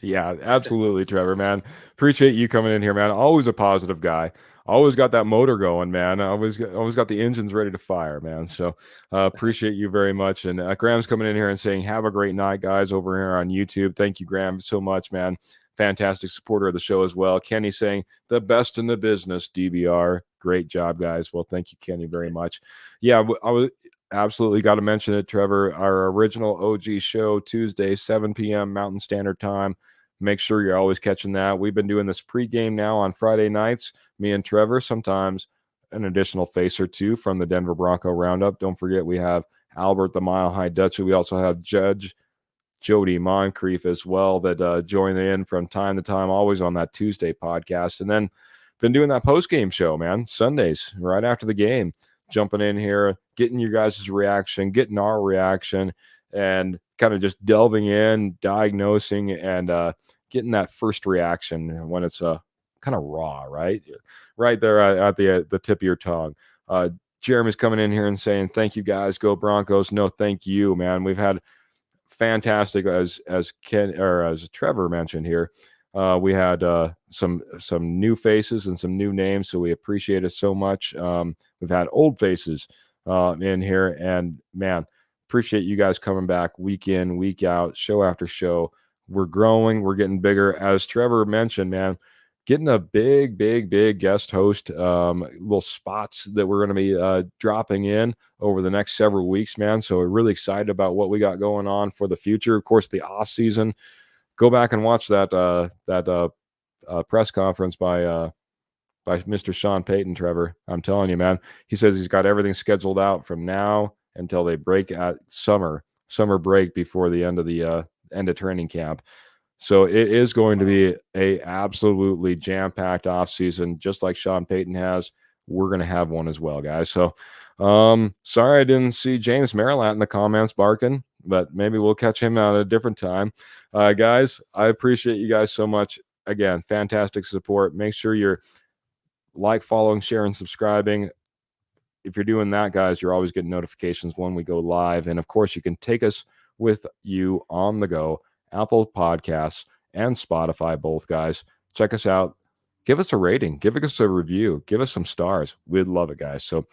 Yeah, absolutely, Trevor, man. Appreciate you coming in here, man. Always a positive guy. Always got that motor going, man. Always got the engines ready to fire, man. So appreciate you very much. And Graham's coming in here and saying, have a great night, guys, over here on YouTube. Thank you, Graham, so much, man. Fantastic supporter of the show as well. Kenny saying, the best in the business, DBR. Great job, guys. Well, thank you, Kenny, very much. Yeah, I was absolutely got to mention it, Trevor. Our original OG show, Tuesday, 7 p.m. Mountain Standard Time. Make sure you're always catching that. We've been doing this pregame now on Friday nights. Me and Trevor, sometimes an additional face or two from the Denver Bronco Roundup. Don't forget, we have Albert the Mile High Dutcher. We also have Judge Jody Moncrief as well that join in from time to time, always on that Tuesday podcast. And then been doing that post-game show, man, Sundays, right after the game. Jumping in here, getting you guys' reaction, getting our reaction, and kind of just delving in, diagnosing, and getting that first reaction when it's kind of raw, right there at the tip of your tongue. Jeremy's coming in here and saying, thank you, guys. Go Broncos. No, thank you, man. We've had fantastic, as Trevor mentioned here. We had some new faces and some new names, so we appreciate it so much. We've had old faces in here, and man, appreciate you guys coming back week in, week out, show after show. We're growing, we're getting bigger. As Trevor mentioned, man, getting a big guest host, little spots that we're going to be dropping in over the next several weeks, man. So we're really excited about what we got going on for the future. Of course, the off season. Go back and watch that press conference by Mr. Sean Payton, Trevor. I'm telling you, man. He says he's got everything scheduled out from now until they break at summer break before the end of training camp. So it is going to be a absolutely jam-packed offseason, just like Sean Payton has. We're going to have one as well, guys. So sorry I didn't see James Marilat in the comments barking, but maybe we'll catch him at a different time. Guys, I appreciate you guys so much. Again, fantastic support. Make sure you're following, sharing, subscribing. If you're doing that, guys, you're always getting notifications when we go live. And, of course, you can take us with you on the go. Apple Podcasts and Spotify, both, guys. Check us out. Give us a rating. Give us a review. Give us some stars. We'd love it, guys. So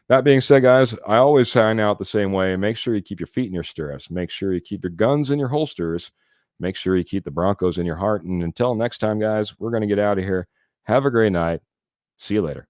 that being said, guys, I always sign out the same way. Make sure you keep your feet in your stirrups. Make sure you keep your guns in your holsters. Make sure you keep the Broncos in your heart. And until next time, guys, we're going to get out of here. Have a great night. See you later.